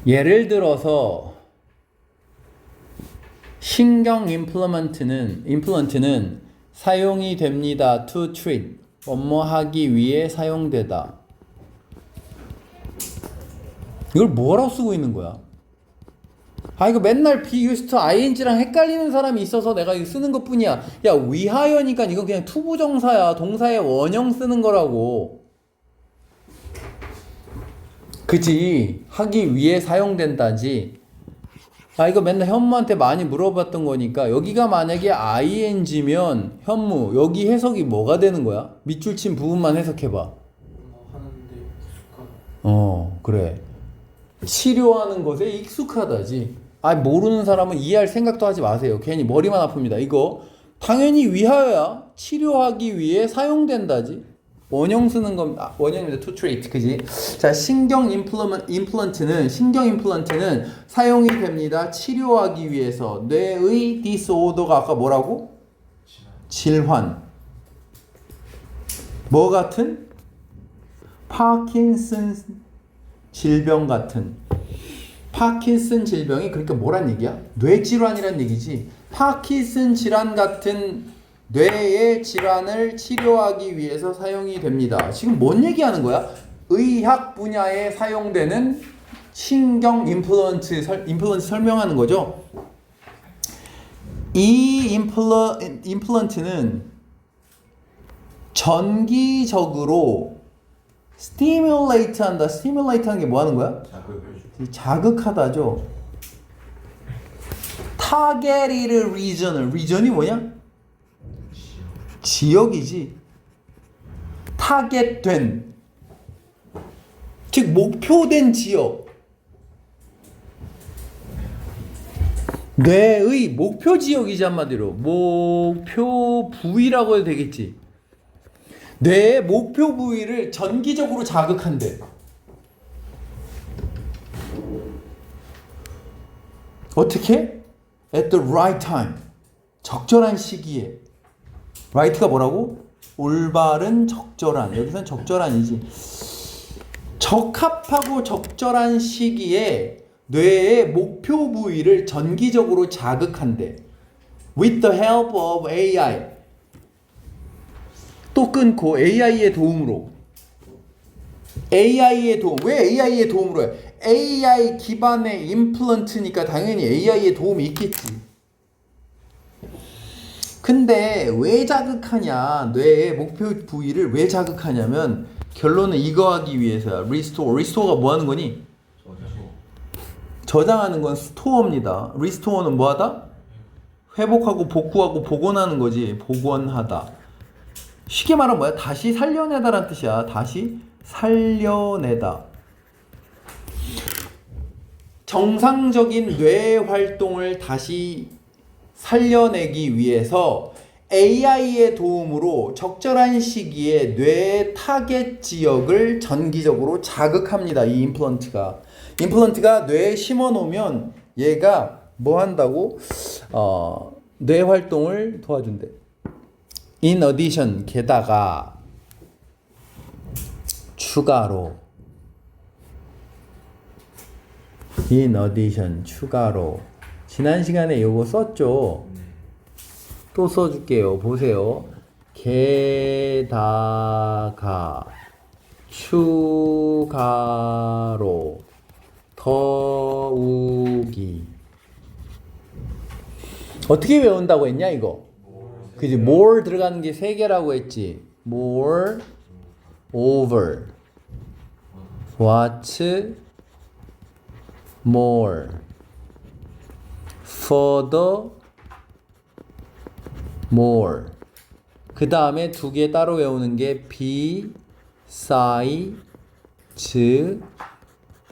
예를 들어서 신경 임플란트는 사용이 됩니다. To treat 뭐뭐 하기 위해 사용되다. 이걸 뭐라고 쓰고 있는 거야? 아 이거 맨날 be used to ing랑 헷갈리는 사람이 있어서 내가 이거 쓰는 것 뿐이야. 야 위하여니까 이건 그냥 투부정사야. 동사의 원형 쓰는 거라고. 그지? 하기 위해 사용된다지. 아 이거 맨날 현무한테 많이 물어봤던 거니까 여기가 만약에 ing면 현무 여기 해석이 뭐가 되는 거야? 밑줄 친 부분만 해석해봐. 그래. 치료하는 것에 익숙하다지. 아 모르는 사람은 이해할 생각도 하지 마세요. 괜히 머리만 아픕니다. 이거 당연히 위하여야 치료하기 위해 사용된다지. 원형 쓰는 건 원형입니다. to treat 그지? 자 신경 임플란트는 사용이 됩니다. 치료하기 위해서 뇌의 disorder가 아까 뭐라고? 질환. 뭐 같은? 파킨슨 질병 같은. 파킨슨 질병이 그러니까 뭐란 얘기야? 뇌질환이란 얘기지. 파킨슨 질환 같은 뇌의 질환을 치료하기 위해서 사용이 됩니다. 지금 뭔 얘기하는 거야? 의학 분야에 사용되는 신경 임플란트 설명하는 거죠. 이 임플란트는 전기적으로 스티뮬레이트 한다. 스티뮬레이트 하는 게 뭐 하는 거야? 자극하다죠. 타겟이드 리전이 뭐냐? 지역이지. 타겟된 즉 목표된 지역. 뇌의 목표 지역이지 한마디로. 목표 부위라고 해도 되겠지. 뇌의 목표 부위를 전기적으로 자극한대. 어떻게? At the right time. 적절한 시기에. right가 뭐라고? 올바른 적절한. 여기서는 적절한이지. 적합하고 적절한 시기에 뇌의 목표 부위를 전기적으로 자극한대. With the help of AI. 또 끊고 AI의 도움으로. AI의 도움. 왜 AI의 도움으로 해? AI 기반의 임플란트니까 당연히 AI의 도움이 있겠지. 근데 왜 자극하냐? 뇌의 목표 부위를 왜 자극하냐면 결론은 이거 하기 위해서야. 리스토어가 뭐 하는 거니? 저장하는 건 스토어입니다. 리스토어는 뭐 하다? 회복하고 복구하고 복원하는 거지. 복원하다. 쉽게 말하면 뭐야? 다시 살려내다라는 뜻이야. 다시 살려내다. 정상적인 뇌 활동을 다시 살려내기 위해서 AI의 도움으로 적절한 시기에 뇌 타겟 지역을 전기적으로 자극합니다. 이 임플란트가 뇌에 심어 놓으면 얘가 뭐 한다고? 뇌 활동을 도와준대. In addition, 게다가 추가로. In addition, 추가로. 지난 시간에 요거 썼죠? 또 써줄게요. 보세요. 게다가 추가로 더욱이. 어떻게 외운다고 했냐 이거? 그지? more 들어가는 게 3개라고 했지. more, over, what, more, further, more. 그 다음에 2개 따로 외우는 게 besides,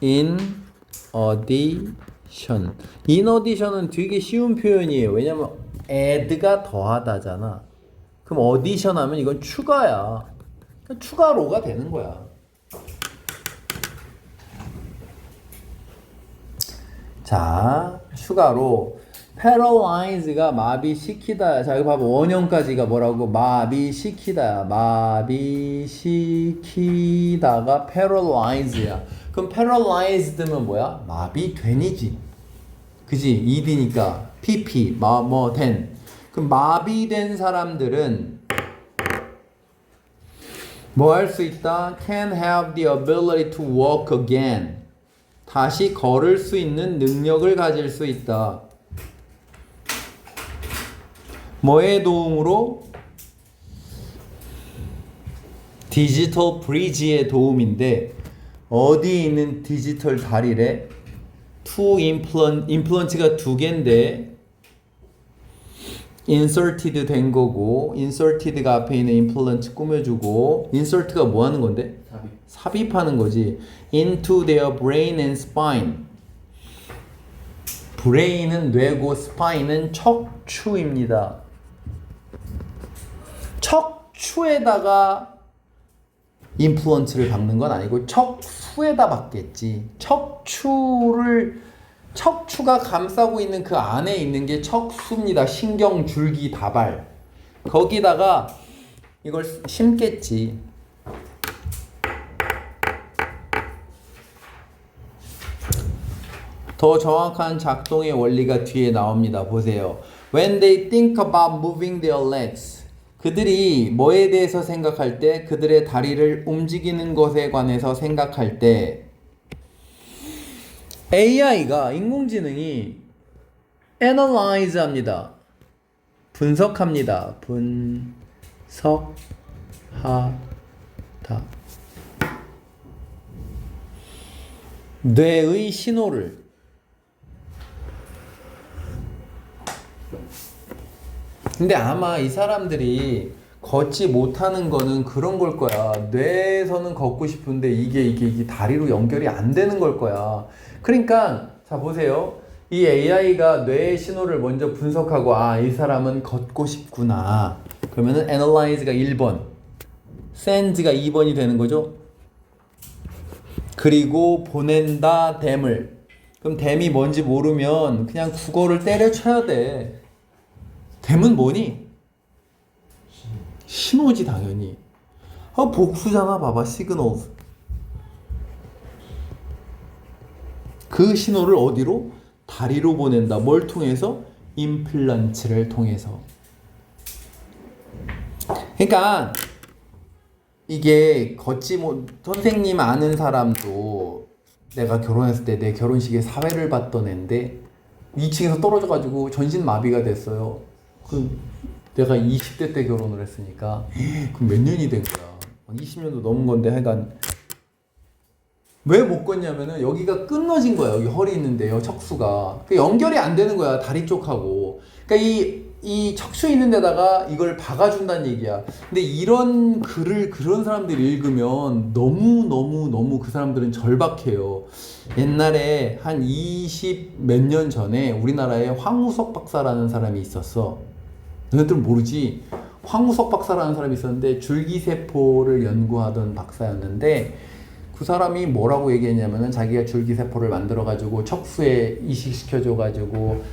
in addition. in addition은 되게 쉬운 표현이에요. 왜냐면 add가 더하다잖아. 그럼 addition 하면 이건 추가야. 그러니까 추가로가 되는 거야. 자, 추가로 paralyze가 마비시키다. 자, 이거 봐봐. 원형까지가 뭐라고? 마비시키다. 마비시키다가 paralyze야. 그럼 paralyzed면 뭐야? 마비된이지. 그지? ed니까 pp, 된. 그럼 마비된 사람들은 뭐 할 수 있다? Can have the ability to walk again. 다시 걸을 수 있는 능력을 가질 수 있다. 뭐의 도움으로? 디지털 브리지의 도움인데 어디 있는 디지털 다리래? to implant가 두 개인데 inserted 된 거고 inserted가 앞에 있는 implant 꾸며주고 insert가 뭐 하는 건데? 삽입하는 거지. into their brain and spine. 브레인은 뇌고 스파인은 척추입니다. 척추에다가 임플란트를 박는 건 아니고 척수에다 박겠지. 척추가 감싸고 있는 그 안에 있는 게 척수입니다. 신경, 줄기, 다발. 거기다가 이걸 심겠지. 더 정확한 작동의 원리가 뒤에 나옵니다. 보세요. When they think about moving their legs. 그들이 뭐에 대해서 생각할 때, 그들의 다리를 움직이는 것에 관해서 생각할 때 AI가, 인공지능이 analyze 합니다. 분석합니다. 분석하다. 뇌의 신호를 근데 아마 이 사람들이 걷지 못하는 거는 그런 걸 거야. 뇌에서는 걷고 싶은데 이게 다리로 연결이 안 되는 걸 거야. 그러니까 자 보세요. 이 AI가 뇌의 신호를 먼저 분석하고 이 사람은 걷고 싶구나. 그러면은 analyze가 1번, send가 2번이 되는 거죠. 그리고 보낸다, 댐을. 그럼 댐이 뭔지 모르면 그냥 국어를 때려쳐야 돼. 댐은 뭐니? 신호지 당연히. 복수잖아. 봐봐. signals. 그 신호를 어디로? 다리로 보낸다. 뭘 통해서? 임플란트를 통해서. 그러니까 이게 선생님 아는 사람도 내가 결혼했을 때 내 결혼식에 사회를 봤던 애인데 2층에서 떨어져가지고 전신마비가 됐어요. 내가 20대 때 결혼을 했으니까 그럼 몇 년이 된 거야. 20년도 넘은 건데 하여간 왜 못 걷냐면은 여기가 끊어진 거야. 여기 허리 있는데요. 척수가. 연결이 안 되는 거야. 다리 쪽하고. 그러니까 이 척수 있는 데다가 이걸 박아준다는 얘기야. 근데 이런 글을 그런 사람들이 읽으면 너무 그 사람들은 절박해요. 옛날에 한 20 몇 년 전에 우리나라에 황우석 박사라는 사람이 있었어. 너희들은 모르지? 황우석 박사라는 사람이 있었는데 줄기세포를 연구하던 박사였는데 그 사람이 뭐라고 얘기했냐면은 자기가 줄기세포를 만들어가지고 척수에 이식시켜줘가지고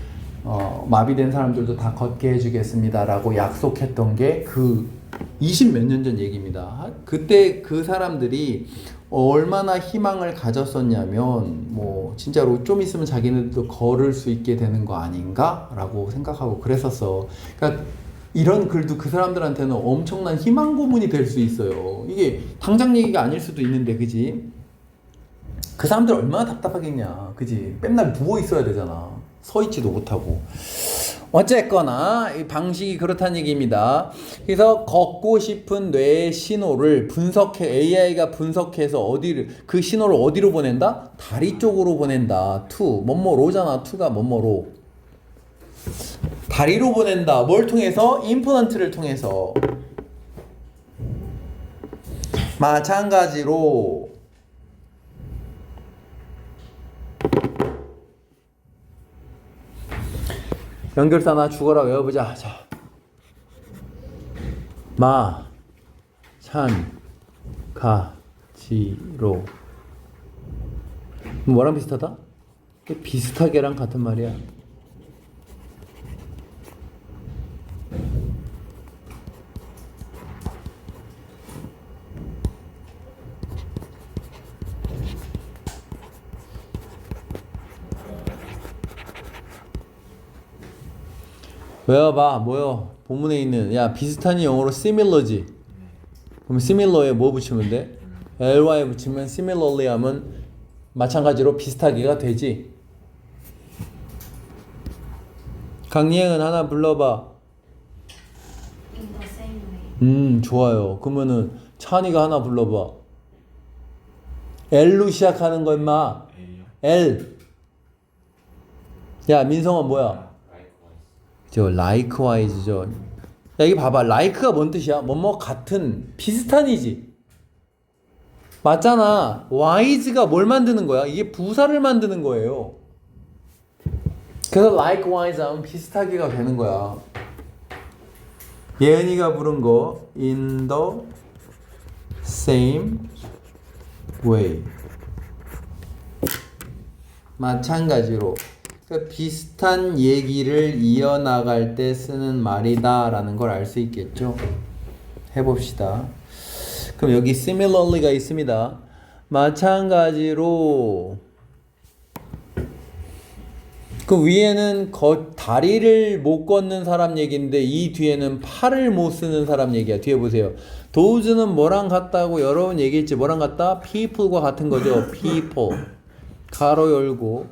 마비된 사람들도 다 걷게 해주겠습니다라고 약속했던 게 그 20 몇 년 전 얘기입니다. 그때 그 사람들이 얼마나 희망을 가졌었냐면 뭐 진짜로 좀 있으면 자기네들도 걸을 수 있게 되는 거 아닌가라고 생각하고 그랬었어. 그러니까 이런 글도 그 사람들한테는 엄청난 희망 고문이 될 수 있어요. 이게 당장 얘기가 아닐 수도 있는데, 그지? 그 사람들 얼마나 답답하겠냐, 그지? 맨날 누워 있어야 되잖아. 서 있지도 못하고. 어쨌거나 이 방식이 그렇다는 얘기입니다. 그래서 걷고 싶은 뇌의 신호를 AI가 분석해서 그 신호를 어디로 보낸다? 다리 쪽으로 보낸다. 뭐뭐로잖아. to가 뭐뭐로. 다리로 보낸다. 뭘 통해서? 임플란트를 통해서. 마찬가지로 연결사 하나 죽어라 외워보자. 자, 마찬가지로. 뭐랑 비슷하다? 비슷하게랑 같은 말이야. 외워봐. 뭐요? 본문에 있는 비슷한 영어로 similar지. 그럼 similar에 뭐 붙이면 돼? ly 붙이면 similarly 하면 마찬가지로 비슷하게가 되지. 강예은 하나 불러봐. In the same way. 좋아요. 그러면은 찬이가 하나 불러봐. L로 시작하는 거 임마. L. 야 민성아 뭐야? 저 likewise.죠. 야 이게 봐봐. like가 뭔 뜻이야? 뭐뭐 같은 비슷한이지. 맞잖아. wise가 뭘 만드는 거야? 이게 부사를 만드는 거예요. 그래서 likewise 하면 비슷하게가 되는 거야. 예은이가 부른 거 in the same way. 마찬가지로 그러니까 비슷한 얘기를 이어나갈 때 쓰는 말이다 라는 걸 알 수 있겠죠. 해봅시다. 그럼 여기 similarly가 있습니다. 마찬가지로 그 위에는 다리를 못 걷는 사람 얘기인데 이 뒤에는 팔을 못 쓰는 사람 얘기야. 뒤에 보세요. those는 뭐랑 같다고 여러 번 얘기했지. 뭐랑 같다? people과 같은 거죠. people. 가로 열고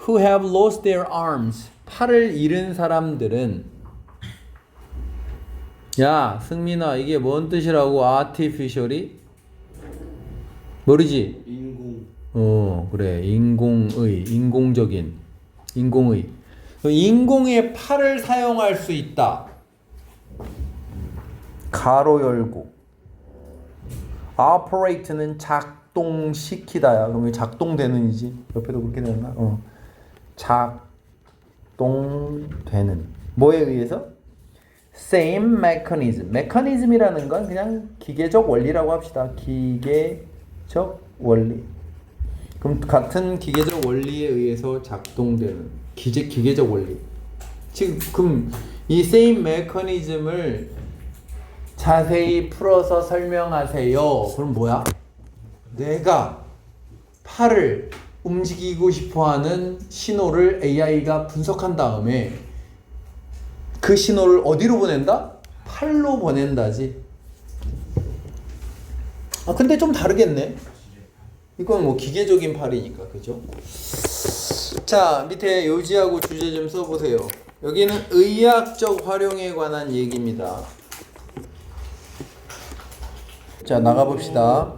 who have lost their arms. 팔을 잃은 사람들은 야 승민아 이게 뭔 뜻이라고 artificially? 모르지? 인공. 그래. 인공적인 인공의. 인공의 팔을 사용할 수 있다. 가로 열고 operate는 작동시키다야. 그럼 왜 작동되는이지? 옆에도 그렇게 되나? 작동되는. 뭐에 의해서? same mechanism. mechanism이라는 건 그냥 기계적 원리라고 합시다. 기계적 원리. 그럼 같은 기계적 원리에 의해서 작동되는 기계적 원리. 지금 그럼 이 same mechanism을 자세히 풀어서 설명하세요. 그럼 뭐야? 내가 팔을 움직이고 싶어하는 신호를 AI가 분석한 다음에 그 신호를 어디로 보낸다? 팔로 보낸다지. 근데 좀 다르겠네. 이건 뭐 기계적인 팔이니까, 그죠? 자, 밑에 요지하고 주제 좀 써보세요. 여기는 의학적 활용에 관한 얘기입니다. 자, 나가봅시다.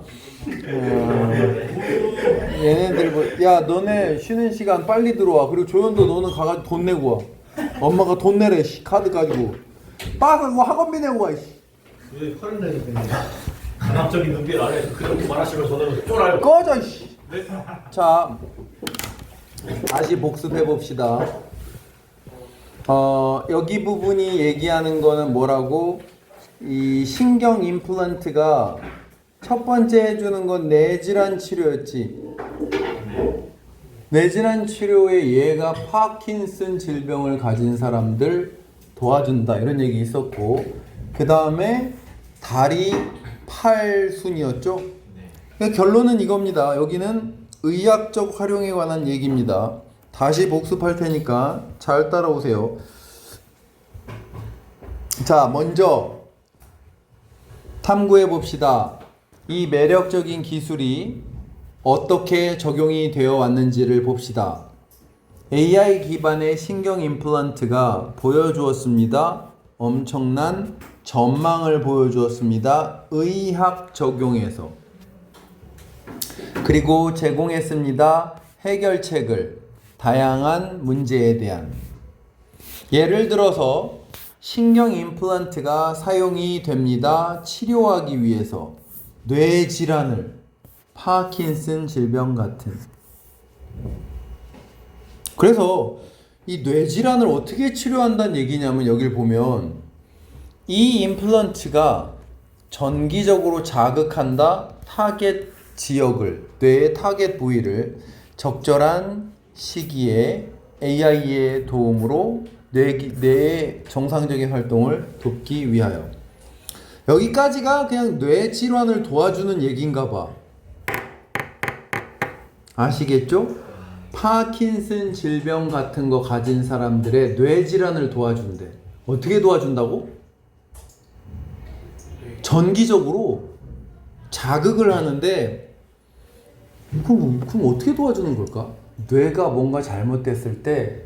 얘네들 야, 너네 쉬는 시간 빨리 들어와. 그리고 조연도 너는 가가지고 돈 내고 와. 엄마가 돈 내래. 카드 가지고 빠가고 학원비 내고 와. 왜 화를 내게 강압적인 눈빛 아래 그렇게 말하시면 저는 쫄아요. 꺼져. 자, 다시 복습해 봅시다. 여기 부분이 얘기하는 거는 뭐라고? 이 신경 임플란트가 첫 번째 해주는 건 뇌질환 치료였지. 뇌질환 치료에 얘가 파킨슨 질병을 가진 사람들 도와준다 이런 얘기 있었고, 그 다음에 다리 팔 순이었죠. 그러니까 결론은 이겁니다. 여기는 의학적 활용에 관한 얘기입니다. 다시 복습할 테니까 잘 따라오세요. 자, 먼저 탐구해 봅시다. 이 매력적인 기술이 어떻게 적용이 되어 왔는지를 봅시다. AI 기반의 신경 임플란트가 보여주었습니다. 엄청난 전망을 보여주었습니다. 의학 적용에서. 그리고 제공했습니다. 해결책을, 다양한 문제에 대한. 예를 들어서 신경 임플란트가 사용이 됩니다. 치료하기 위해서 뇌질환을, 파킨슨 질병 같은. 그래서 이 뇌질환을 어떻게 치료한다는 얘기냐면 여기를 보면 이 임플란트가 전기적으로 자극한다. 타겟 지역을, 뇌의 타겟 부위를 적절한 시기에 AI의 도움으로 뇌의 정상적인 활동을 돕기 위하여. 여기까지가 그냥 뇌 질환을 도와주는 얘기인가 봐. 아시겠죠? 파킨슨 질병 같은 거 가진 사람들의 뇌 질환을 도와준대. 어떻게 도와준다고? 전기적으로 자극을 하는데 그럼 어떻게 도와주는 걸까? 뇌가 뭔가 잘못됐을 때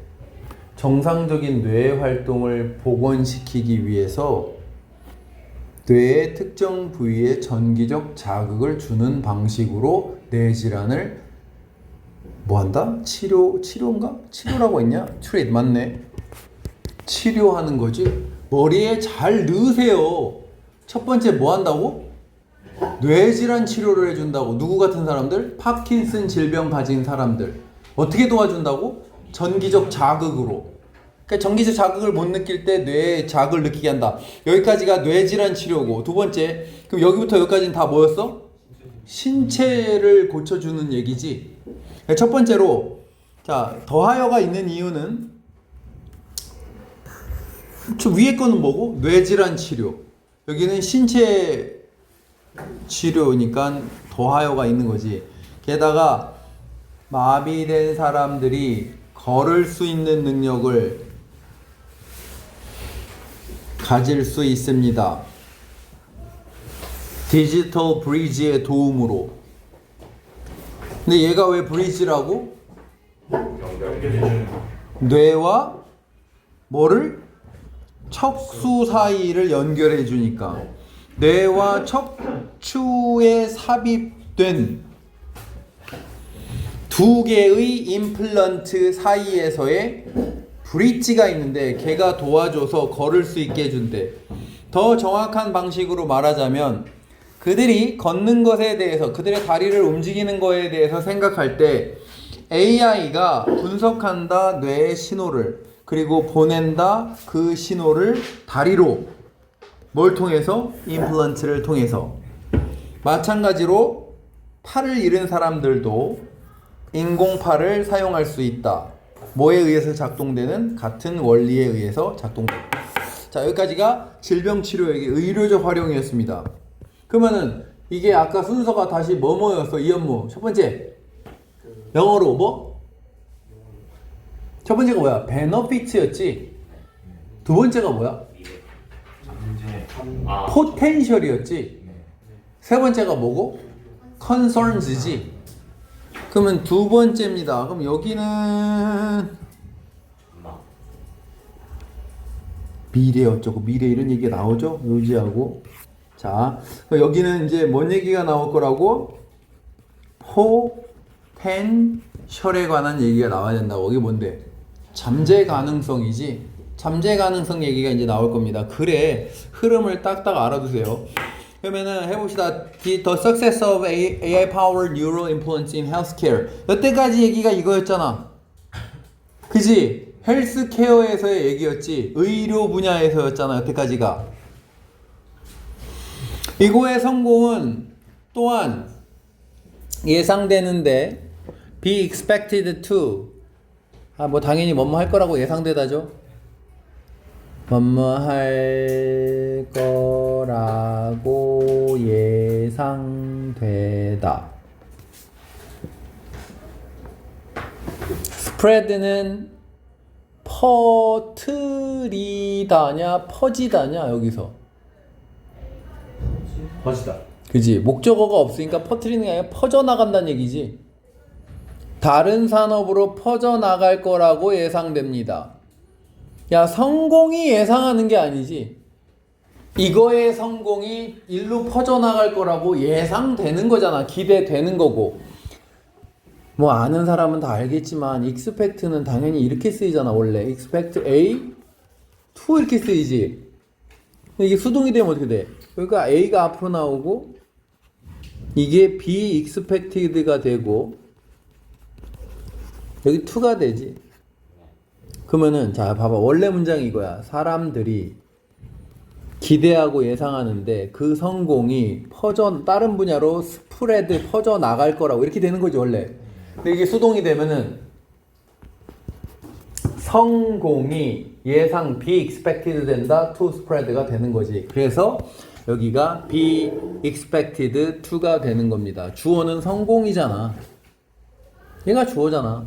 정상적인 뇌 활동을 복원시키기 위해서 뇌의 특정 부위에 전기적 자극을 주는 방식으로 뇌 질환을 뭐 한다? 치료인가? 치료라고 했냐? 트리트 맞네. 치료하는 거지. 머리에 잘 넣으세요. 첫 번째 뭐 한다고? 뇌질환 치료를 해준다고. 누구 같은 사람들? 파킨슨 질병 가진 사람들. 어떻게 도와준다고? 전기적 자극으로. 그러니까 전기적 자극을 못 느낄 때 뇌에 자극을 느끼게 한다. 여기까지가 뇌질환 치료고, 두 번째, 그럼 여기부터 여기까지는 다 뭐였어? 신체를 고쳐주는 얘기지. 첫 번째로, 자, 더하여가 있는 이유는 저 위에 거는 뭐고? 뇌질환 치료. 여기는 신체 치료니까 더하여가 있는 거지. 게다가 마비된 사람들이 걸을 수 있는 능력을 가질 수 있습니다. 디지털 브리지의 도움으로. 근데 얘가 왜 브리지라고? 뇌와 뭐를? 척수 사이를 연결해 주니까. 뇌와 척추에 삽입된 두 개의 임플란트 사이에서의 브릿지가 있는데 걔가 도와줘서 걸을 수 있게 해준대. 더 정확한 방식으로 말하자면 그들이 걷는 것에 대해서, 그들의 다리를 움직이는 것에 대해서 생각할 때 AI가 분석한다 뇌의 신호를, 그리고 보낸다 그 신호를 다리로. 뭘 통해서? 임플란트를 통해서. 마찬가지로 팔을 잃은 사람들도 인공팔을 사용할 수 있다. 뭐에 의해서 작동되는? 같은 원리에 의해서 작동된다. 자, 여기까지가 질병치료의 의료적 활용이었습니다. 그러면은 이게 아까 순서가 다시 뭐뭐였어? 이 업무 첫 번째 영어로 뭐? 첫 번째가 뭐야? 베너피트였지. 두 번째가 뭐야? 포텐셜이었지. 세 번째가 뭐고? 컨서언즈지. 그러면 두 번째입니다. 그럼 여기는 미래 어쩌고 미래 이런 얘기가 나오죠? 의지하고. 자, 여기는 이제 뭔 얘기가 나올 거라고? 포텐셜에 관한 얘기가 나와야 된다고. 이게 뭔데? 잠재 가능성이지. 잠재 가능성 얘기가 이제 나올 겁니다. 그래, 흐름을 딱딱 알아두세요. 그러면은 해봅시다. The success of AI-powered neural implants in healthcare. 여태까지 얘기가 이거였잖아. 그지? 헬스케어에서의 얘기였지. 의료 분야에서였잖아. 여태까지가. 이거의 성공은 또한 예상되는데 be expected to 뭐 당연히 뭐뭐 할 거라고 예상되다죠. 뭐뭐 할 거라고 예상되다. spread는 퍼트리다냐 퍼지다냐 여기서 멋지다. 그지? 목적어가 없으니까 퍼트리는 게 아니라 퍼져나간다는 얘기지. 다른 산업으로 퍼져나갈 거라고 예상됩니다. 야, 성공이 예상하는 게 아니지. 이거의 성공이 일로 퍼져나갈 거라고 예상되는 거잖아. 기대되는 거고. 뭐 아는 사람은 다 알겠지만 expect는 당연히 이렇게 쓰이잖아. 원래 expect A to 이렇게 쓰이지. 이게 수동이 되면 어떻게 돼? 그러니까 A가 앞으로 나오고 이게 be expected가 되고 여기 to가 되지. 그러면은 자 봐봐, 원래 문장이 이거야. 사람들이 기대하고 예상하는데 그 성공이 다른 분야로 스프레드 퍼져 나갈 거라고 이렇게 되는 거지 원래. 근데 이게 수동이 되면은 성공이 예상 be expected 된다, to spread가 되는 거지. 그래서 여기가 be expected to가 되는 겁니다. 주어는 성공이잖아. 얘가 주어잖아.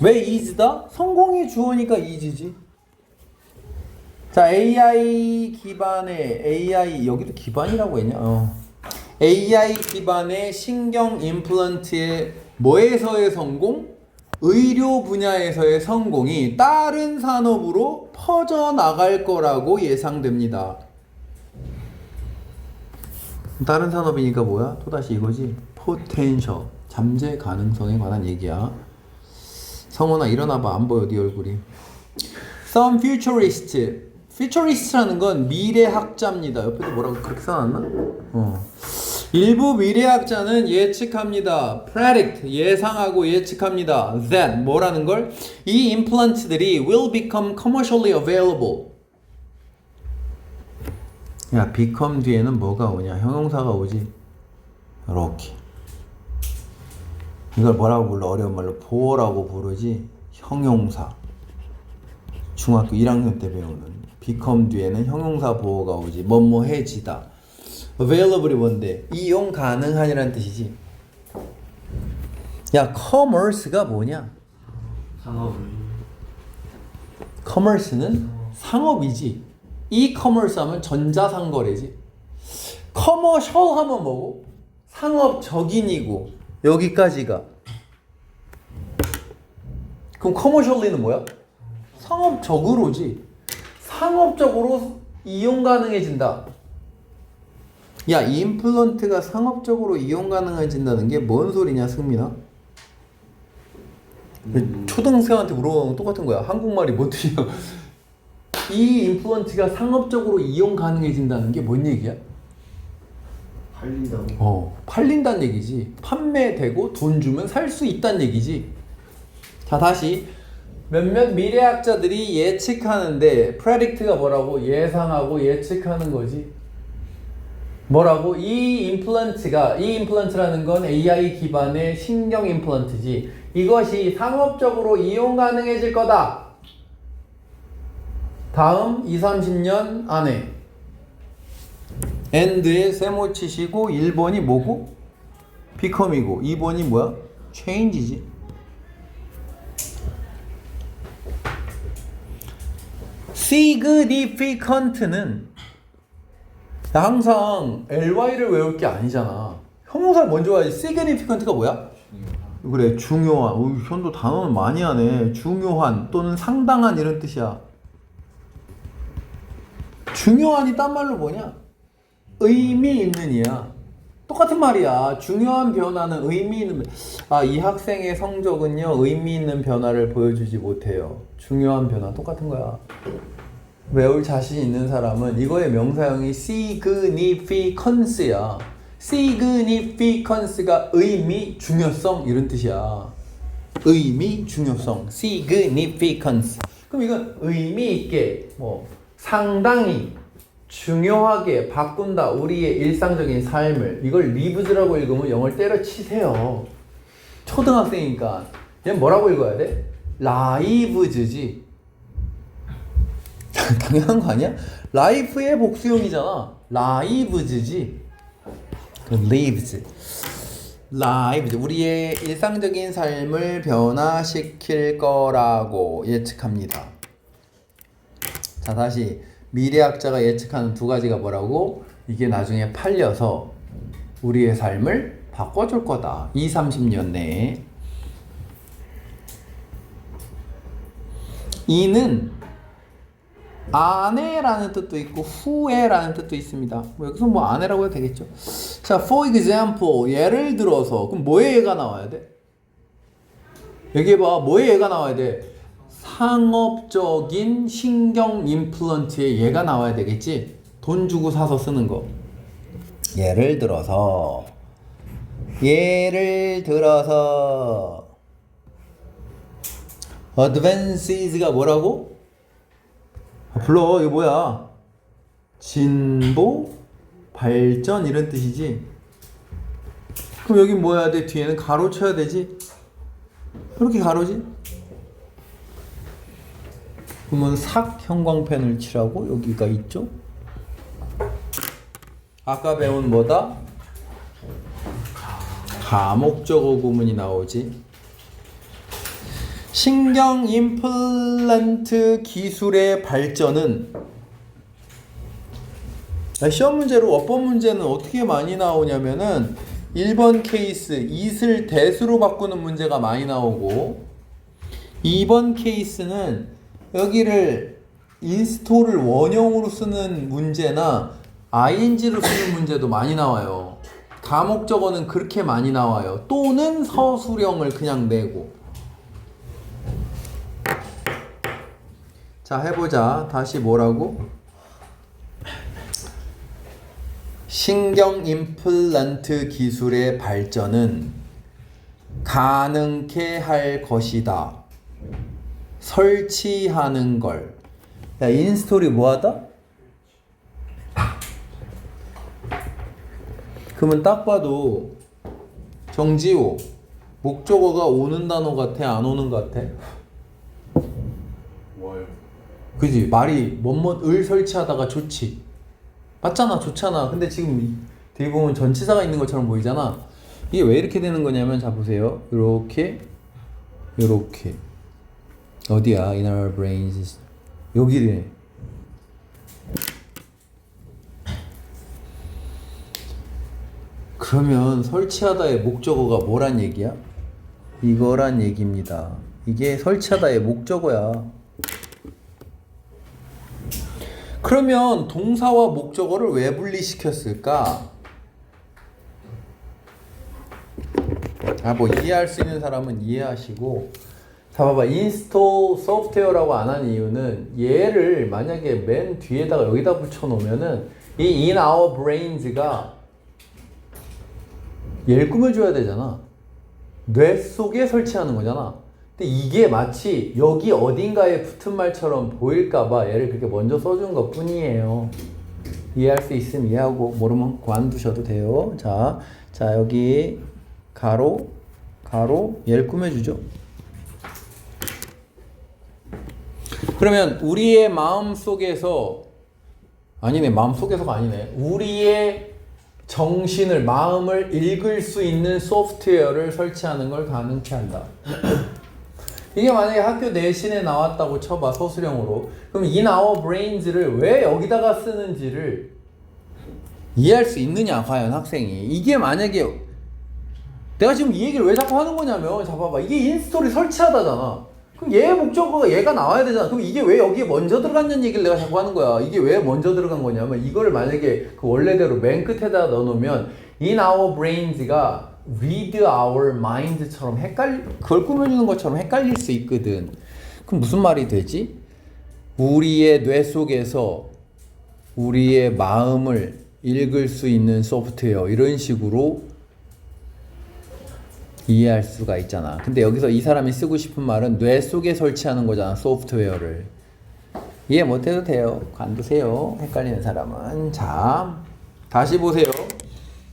왜 is다? 성공이 주어니까 is지. 자, AI 기반의 AI 여기도 기반이라고 했냐? AI 기반의 신경 임플란트의 뭐에서의 성공? 의료 분야에서의 성공이 다른 산업으로 퍼져나갈 거라고 예상됩니다. 다른 산업이니까 뭐야? 또다시 이거지. 포텐셜, 잠재 가능성에 관한 얘기야. 성원아 일어나봐. 안 보여 네 얼굴이. Some futurist. futurist라는 건 미래학자입니다. 옆에도 뭐라고 그렇게 써놨나? 일부 미래학자는 예측합니다. predict, 예상하고 예측합니다. that, 뭐라는 걸? 이 임플란트들이 will become commercially available. 야, become 뒤에는 뭐가 오냐? 형용사가 오지. 이렇게. 이걸 뭐라고 불러? 어려운 말로 보어라고 부르지. 형용사. 중학교 1학년 때 배우는. become 뒤에는 형용사 보어가 오지. 뭐뭐해지다. available이 뭔데? 이용 가능한이라는 뜻이지. 야, commerce가 뭐냐? 상업을. commerce는 상업이지. e-commerce 하면 전자상거래지. commercial 하면 뭐고? 상업적인이고. 여기까지가. 그럼 commercially는 뭐야? 상업적으로지. 상업적으로 이용 가능해진다. 야, 이 임플란트가 상업적으로 이용 가능해진다는 게 뭔 소리냐, 승민아? 초등생한테 물어보는 건 똑같은 거야. 한국말이 뭔 뜻이야? 이 임플란트가 상업적으로 이용 가능해진다는 게 뭔 얘기야? 팔린다고. 팔린다는 얘기지. 판매되고 돈 주면 살 수 있다는 얘기지. 자, 다시 몇몇 미래학자들이 예측하는데 predict가 뭐라고? 예상하고 예측하는 거지. 뭐라고? 이 임플란트라는 건 AI 기반의 신경 임플란트지. 이것이 상업적으로 이용 가능해질 거다. 다음 20-30년 안에. end에 세모 치시고 1번이 뭐고? become이고 2번이 뭐야? change지. significant는 항상 ly를 외울 게 아니잖아. 형용사를 먼저 와야지. significant가 뭐야? 그래, 중요한. 현도 단어는 많이 하네. 중요한 또는 상당한 이런 뜻이야. 중요한이 딴 말로 뭐냐? 의미 있는 이야. 똑같은 말이야. 중요한 변화는 의미 있는. 이 학생의 성적은요, 의미 있는 변화를 보여주지 못해요. 중요한 변화 똑같은 거야. 외울 자신 있는 사람은 이거의 명사형이 significance야. significance가 의미, 중요성 이런 뜻이야. 의미, 중요성, significance. 그럼 이건 의미 있게, 상당히, 중요하게 바꾼다. 우리의 일상적인 삶을. 이걸 lives라고 읽으면 영어를 때려치세요. 초등학생이니까. 얘는 뭐라고 읽어야 돼? lives지. 당연한 거 아니야? life의 복수형이잖아. lives지. lives. lives. 우리의 일상적인 삶을 변화시킬 거라고 예측합니다. 자, 다시 미래학자가 예측하는 두 가지가 뭐라고? 이게 나중에 팔려서 우리의 삶을 바꿔줄 거다. 20-30년 내에. 이는 아내라는 뜻도 있고 후에라는 뜻도 있습니다. 여기서 아내라고 해도 되겠죠. 자, for example, 예를 들어서. 그럼 뭐의 예가 나와야 돼? 여기 봐, 뭐의 예가 나와야 돼? 상업적인 신경 임플란트의 예가 나와야 되겠지. 돈 주고 사서 쓰는 거. 예를 들어서 advances가 뭐라고? 불러. 이거 뭐야? 진보, 발전 이런 뜻이지. 그럼 여기 뭐 해야 돼? 뒤에는 가로 쳐야 되지. 이렇게 가로지. 그러면 삭 형광펜을 칠하고 여기가 있죠. 아까 배운 뭐다? 가목적어 구문이 나오지. 신경 임플란트 기술의 발전은 시험 문제로 어법 문제는 어떻게 많이 나오냐면은 1번 케이스 it을 that으로 바꾸는 문제가 많이 나오고 2번 케이스는 여기를 인스톨을 원형으로 쓰는 문제나 ing로 쓰는 문제도 많이 나와요. 다목적어는 그렇게 많이 나와요. 또는 서술형을 그냥 내고. 자, 해보자. 다시 뭐라고? 신경 임플란트 기술의 발전은 가능케 할 것이다. 설치하는 걸. 야, 인스톨이 뭐하다? 그러면 딱 봐도 정지호 목적어가 오는 단어 같아? 안 오는 것 같아? 뭐예요? 그지? 말이 뭐뭐을 설치하다가 좋지. 맞잖아, 좋잖아. 근데 지금 대부분 전치사가 있는 것처럼 보이잖아. 이게 왜 이렇게 되는 거냐면, 자 보세요. 요렇게 요렇게 어디야? In our brains. 여기래. 그러면 설치하다의 목적어가 뭐란 얘기야? 이거란 얘기입니다. 이게 설치하다의 목적어야. 그러면 동사와 목적어를 왜 분리시켰을까? 뭐 이해할 수 있는 사람은 이해하시고. 자, 봐봐. 인스톨 소프트웨어라고 안 한 이유는 얘를 만약에 맨 뒤에다가 여기다 붙여놓으면은 이 in our brains가 얘를 꾸며줘야 되잖아. 뇌 속에 설치하는 거잖아. 근데 이게 마치 여기 어딘가에 붙은 말처럼 보일까봐 얘를 그렇게 먼저 써준 것 뿐이에요. 이해할 수 있으면 이해하고 모르면 관두셔도 돼요. 자 여기 가로 얘를 꾸며주죠. 그러면 우리의 마음 속에서 아니네, 마음 속에서가 아니네. 우리의 정신을, 마음을 읽을 수 있는 소프트웨어를 설치하는 걸 가능케 한다. 이게 만약에 학교 내신에 나왔다고 쳐봐, 서술형으로. 그럼 in our brains를 왜 여기다가 쓰는지를 이해할 수 있느냐, 과연 학생이. 이게 만약에 내가 지금 이 얘기를 왜 자꾸 하는 거냐면, 자 봐봐, 이게 인스톨이 설치하다잖아. 그럼 얘의 목적어가 얘가 나와야 되잖아. 그럼 이게 왜 여기에 먼저 들어갔냐는 얘기를 내가 자꾸 하는 거야. 이게 왜 먼저 들어간 거냐면, 이거를 만약에 그 원래대로 맨 끝에다 넣어놓으면 in our brains가 read our mind처럼 그걸 꾸며주는 것처럼 헷갈릴 수 있거든. 그럼 무슨 말이 되지? 우리의 뇌 속에서 우리의 마음을 읽을 수 있는 소프트웨어, 이런 식으로 이해할 수가 있잖아. 근데 여기서 이 사람이 쓰고 싶은 말은 뇌 속에 설치하는 거잖아, 소프트웨어를. 이해 못해도 돼요. 관두세요, 헷갈리는 사람은. 자, 다시 보세요.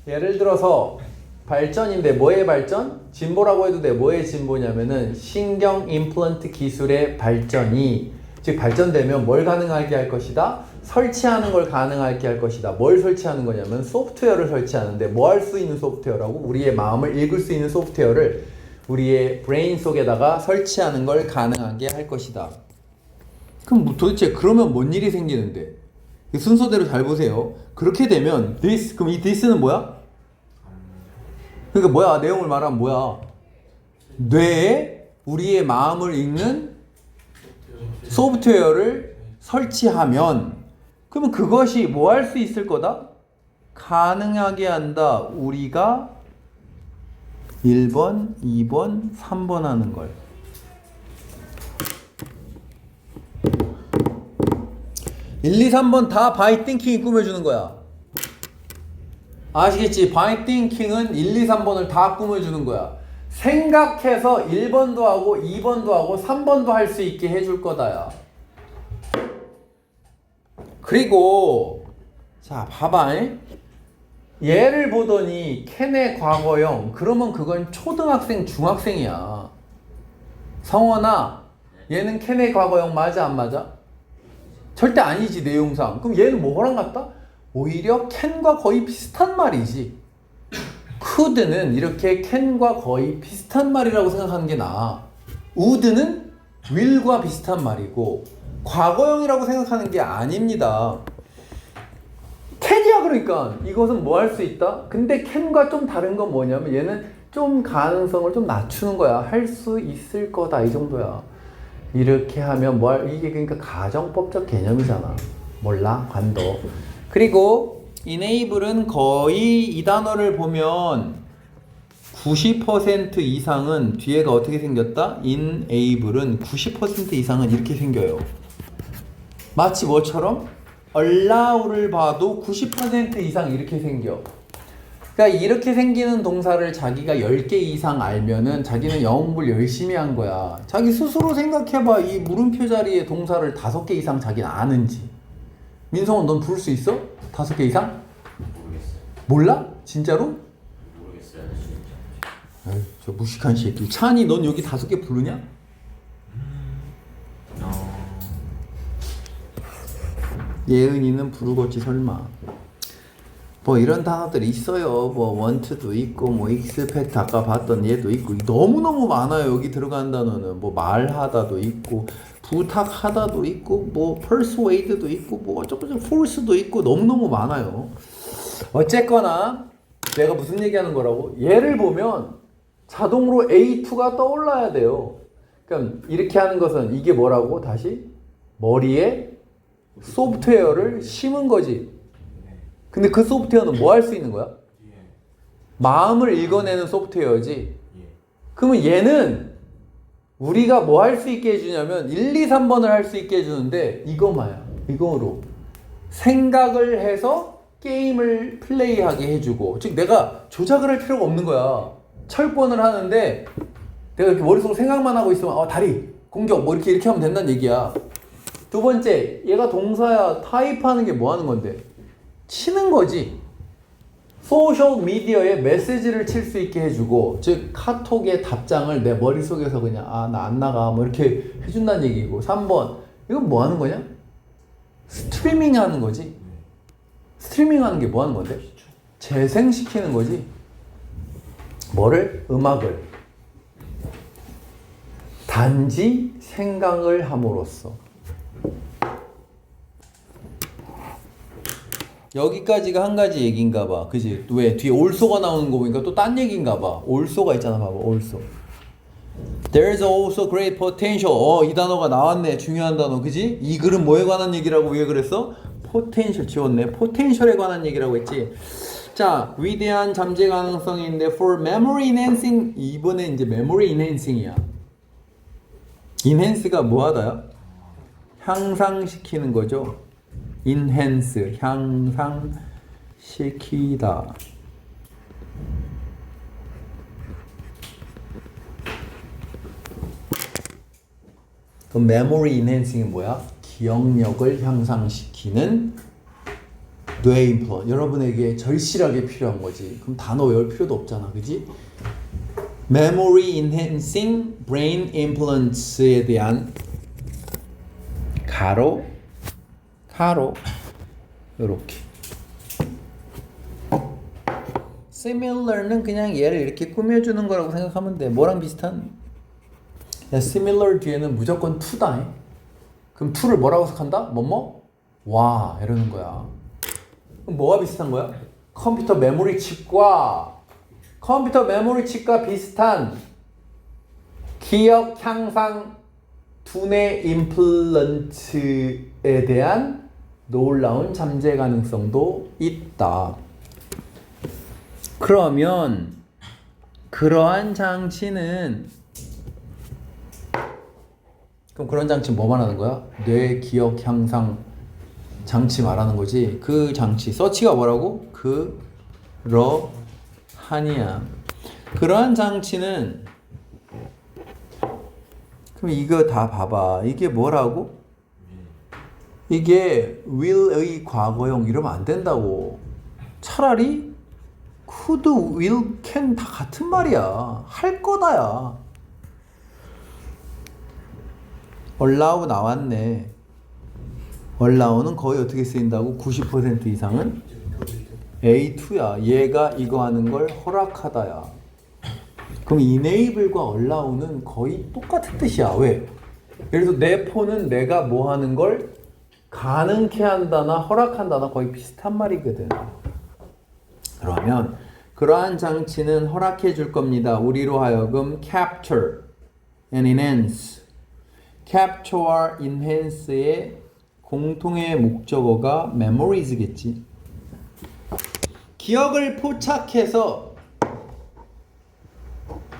예를 들어서 발전인데 뭐의 발전? 진보라고 해도 돼. 뭐의 진보냐면은 신경 임플란트 기술의 발전이, 즉 발전되면 뭘 가능하게 할 것이다? 설치하는 걸 가능하게 할 것이다. 뭘 설치하는 거냐면 소프트웨어를 설치하는데, 뭐 할 수 있는 소프트웨어라고? 우리의 마음을 읽을 수 있는 소프트웨어를 우리의 브레인 속에다가 설치하는 걸 가능하게 할 것이다. 그럼 뭐 도대체 그러면 뭔 일이 생기는데? 순서대로 잘 보세요. 그렇게 되면 this, 그럼 이 this는 뭐야? 그러니까 뭐야? 내용을 말하면 뭐야? 뇌에 우리의 마음을 읽는 소프트웨어를 설치하면, 그러면 그것이 뭐 할 수 있을 거다? 가능하게 한다. 우리가 1번, 2번, 3번 하는 걸. (1, 2, 3번) 다 by thinking이 꾸며주는 거야. 아시겠지? by thinking은 1, 2, 3번을 다 꾸며주는 거야. 생각해서 1번도 하고 2번도 하고 3번도 할 수 있게 해줄 거다야. 그리고 자 봐봐, 얘를 보더니 캔의 과거형, 그러면 그건 초등학생 중학생이야. 성원아, 얘는 캔의 과거형 맞아 안 맞아? 절대 아니지, 내용상. 그럼 얘는 뭐랑 같다? 오히려 캔과 거의 비슷한 말이지. could는 이렇게 캔과 거의 비슷한 말이라고 생각하는 게 나아. would는 will과 비슷한 말이고 과거형이라고 생각하는 게 아닙니다. can이야. 그러니까 이것은 뭐 할 수 있다? 근데 can과 좀 다른 건 뭐냐면 얘는 좀 가능성을 좀 낮추는 거야. 할 수 있을 거다 이 정도야. 이렇게 하면 이게 그러니까 가정법적 개념이잖아. 몰라? 관도. 그리고 enable은 거의 이 단어를 보면 90% 이상은 뒤에가 어떻게 생겼다? enable은 90% 이상은 이렇게 생겨요. 마치 뭐처럼? allow를 봐도 90% 이상 이렇게 생겨. 그러니까 이렇게 생기는 동사를 자기가 10개 이상 알면은 자기는 영어 공부를 열심히 한 거야. 자기 스스로 생각해봐. 이 물음표 자리에 동사를 5개 이상 자기는 아는지. 민성은 넌 부를 수 있어? 5개 이상? 모르겠어요. 몰라? 진짜로? 모르겠어요. 진짜. 에이, 저 무식한 새끼. 찬이 넌 여기 5개 부르냐? 예은이는 부르겠지 설마. 뭐 이런 단어들이 있어요. 뭐 want도 있고 뭐 expect 아까 봤던 얘도 있고 너무너무 많아요. 여기 들어간 단어는 뭐 말하다도 있고 부탁하다도 있고 뭐 persuade도 있고 뭐 어쩌고저쩌고 force도 있고 너무너무 많아요. 어쨌거나 내가 무슨 얘기하는 거라고? 얘를 보면 자동으로 A2가 떠올라야 돼요. 그럼 이렇게 하는 것은 이게 뭐라고? 다시 머리에 소프트웨어를 심은 거지. 근데 그 소프트웨어는 뭐 할 수 있는 거야? 마음을 읽어내는 소프트웨어지. 그러면 얘는 우리가 뭐 할 수 있게 해주냐면 1, 2, 3번을 할 수 있게 해주는데 이거마야. 이거로 생각을 해서 게임을 플레이하게 해주고, 즉 내가 조작을 할 필요가 없는 거야. 철권을 하는데 내가 이렇게 머릿속으로 생각만 하고 있으면 다리 공격 뭐 이렇게 하면 된다는 얘기야. 두 번째, 얘가 동사야. 타입하는 게 뭐 하는 건데? 치는 거지. 소셜 미디어에 메시지를 칠 수 있게 해주고, 즉 카톡의 답장을 내 머릿속에서 그냥 나 안 나가 뭐 이렇게 해준다는 얘기고. 3번, 이건 뭐 하는 거냐? 스트리밍 하는 거지. 스트리밍 하는 게 뭐 하는 건데? 재생시키는 거지. 뭐를? 음악을. 단지 생각을 함으로써. 여기까지가 한 가지 얘기인가 봐. 그지? 왜? 뒤에 올소가 나오는 거 보니까 또 딴 얘기인가 봐. 올소가 있잖아. 봐봐. 올소. There's also great potential. 이 단어가 나왔네. 중요한 단어. 그지? 이 글은 뭐에 관한 얘기라고 왜 그랬어? potential 지웠네. potential에 관한 얘기라고 했지. 자, 위대한 잠재 가능성인데 for memory enhancing. 이번에 이제 memory enhancing이야. enhance가 뭐 하다야? 향상시키는 거죠. enhance, 향상시키다. 그럼 memory enhancing이 뭐야? 기억력을 향상시키는 뇌 임플란트. 여러분에게 절실하게 필요한 거지. 그럼 단어 외울 필요도 없잖아. 그지? memory enhancing brain implants에 대한 가로 요렇게. similar는 그냥 얘를 이렇게 꾸며주는 거라고 생각하면 돼. 뭐랑 비슷한? 야, similar 뒤에는 무조건 to다. 그럼 to를 뭐라고 생각한다? 뭐뭐? 와 이러는 거야. 그럼 뭐가 비슷한 거야? 컴퓨터 메모리 칩과 비슷한 기억 향상 두뇌 임플란트에 대한 놀라운 잠재 가능성도 있다. 그러면 그러한 장치는 그런 장치 뭐 말하는 거야? 뇌 기억 향상 장치 말하는 거지. 그 장치 서치가 뭐라고? 그러하니야. 그러한 장치는 그럼 이거 다 봐봐. 이게 뭐라고? 이게 will의 과거형 이러면 안 된다고. 차라리 could, will, can 다 같은 말이야. 할 거다야. allow 나왔네. allow는 거의 어떻게 쓰인다고? 90% 이상은 A2야. 얘가 이거 하는 걸 허락하다야. 그럼 enable과 allow는 거의 똑같은 뜻이야. 왜? 예를 들어서 내 폰은 내가 뭐 하는 걸 가능케 한다나 허락한다나 거의 비슷한 말이거든. 그러면 그러한 장치는 허락해 줄 겁니다. 우리로 하여금 capture and enhance. capture와 enhance의 공통의 목적어가 memories겠지. 기억을 포착해서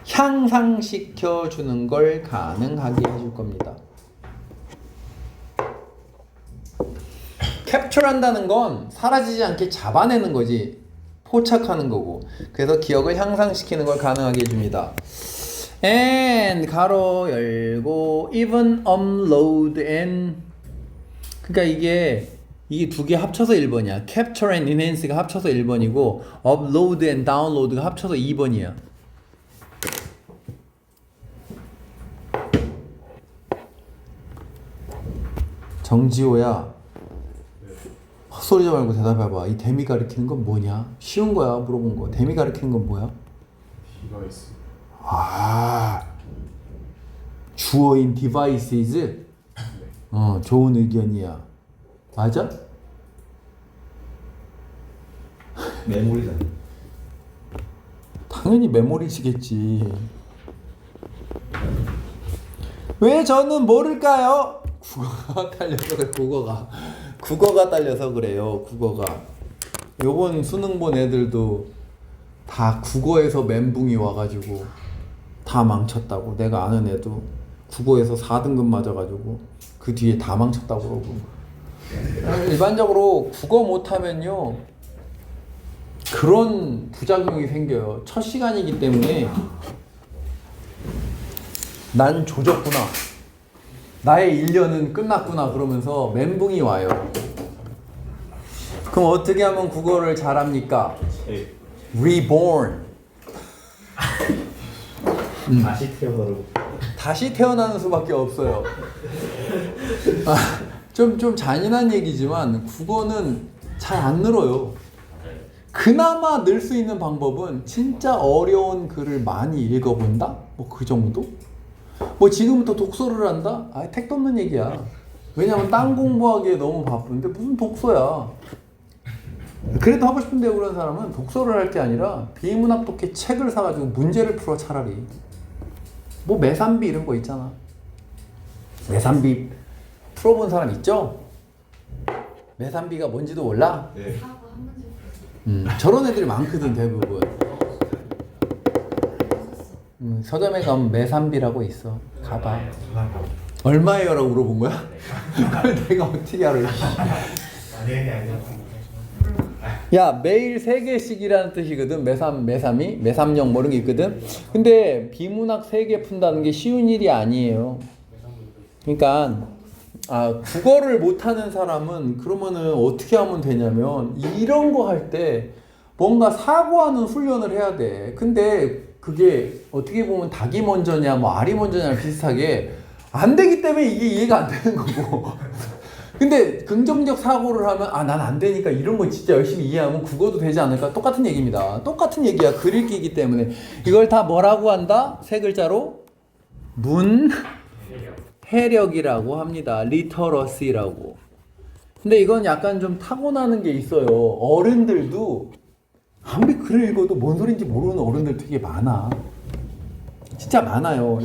향상시켜 주는 걸 가능하게 해줄 겁니다. capture 한다는 건 사라지지 않게 잡아내는 거지. 포착하는 거고. 그래서 기억을 향상시키는 걸 가능하게 해줍니다. and 가로 열고 even upload and 그러니까 이게 두 개 합쳐서 1번이야. capture and enhance가 합쳐서 1번이고 upload and download가 합쳐서 2번이야. 정지호야, 헛소리지 말고 대답해봐. 이 데미 가리키는 건 뭐냐? 쉬운 거야. 물어본 거. 데미 가리키는 건 뭐야? 디바이스. 아, 주어인 devices? 좋은 의견이야. 맞아? 메모리다. 당연히 메모리시겠지. 왜 저는 모를까요? 국어가 딸려서 그래. 국어가 딸려서 그래요. 국어가. 요번 수능 본 애들도 다 국어에서 멘붕이 와가지고 다 망쳤다고. 내가 아는 애도 국어에서 4등급 맞아가지고 그 뒤에 다 망쳤다고 그러고. 일반적으로 국어 못하면요 그런 부작용이 생겨요. 첫 시간이기 때문에 난 조졌구나, 나의 1년은 끝났구나 그러면서 멘붕이 와요. 그럼 어떻게 하면 국어를 잘합니까? Reborn. 다시 태어나고. 다시 태어나는 수밖에 없어요. 좀 잔인한 얘기지만 국어는 잘 안 늘어요. 그나마 늘 수 있는 방법은 진짜 어려운 글을 많이 읽어본다? 뭐 그 정도? 뭐 지금부터 독서를 한다? 아, 택도 없는 얘기야. 왜냐면 딴 공부하기에 너무 바쁜데 무슨 독서야. 그래도 하고 싶은데 그런 사람은 독서를 할 게 아니라 비문학 독해 책을 사가지고 문제를 풀어 차라리. 뭐 매산비 이런 거 있잖아. 매산비 풀어본 사람 있죠? 매산비가 뭔지도 몰라? 네. 사고 한 문제 저런 애들이 많거든 대부분. 서점에 가면 매산비라고 있어. 가봐. 얼마예요? 라고 물어본 거야? 그걸 내가 어떻게 알아? 야, 매일 3개씩이라는 뜻이거든. 매삼이, 뭐 이런 게 있거든. 근데 비문학 3개 푼다는 게 쉬운 일이 아니에요. 그러니까 국어를 못하는 사람은 그러면은 어떻게 하면 되냐면 이런 거 할 때 뭔가 사고하는 훈련을 해야 돼. 근데 그게 어떻게 보면 닭이 먼저냐 뭐 알이 먼저냐 비슷하게 안 되기 때문에 이게 이해가 안 되는 거고. 근데 긍정적 사고를 하면 난 안 되니까 이런 거 진짜 열심히 이해하면 국어도 되지 않을까? 똑같은 얘기입니다. 똑같은 얘기야. 글 읽기이기 때문에. 이걸 다 뭐라고 한다? 3글자로 문해력이라고 합니다. 리터러시라고. 근데 이건 약간 좀 타고나는 게 있어요. 어른들도 아무리 글을 읽어도 뭔 소린지 모르는 어른들 되게 많아. 진짜 많아요.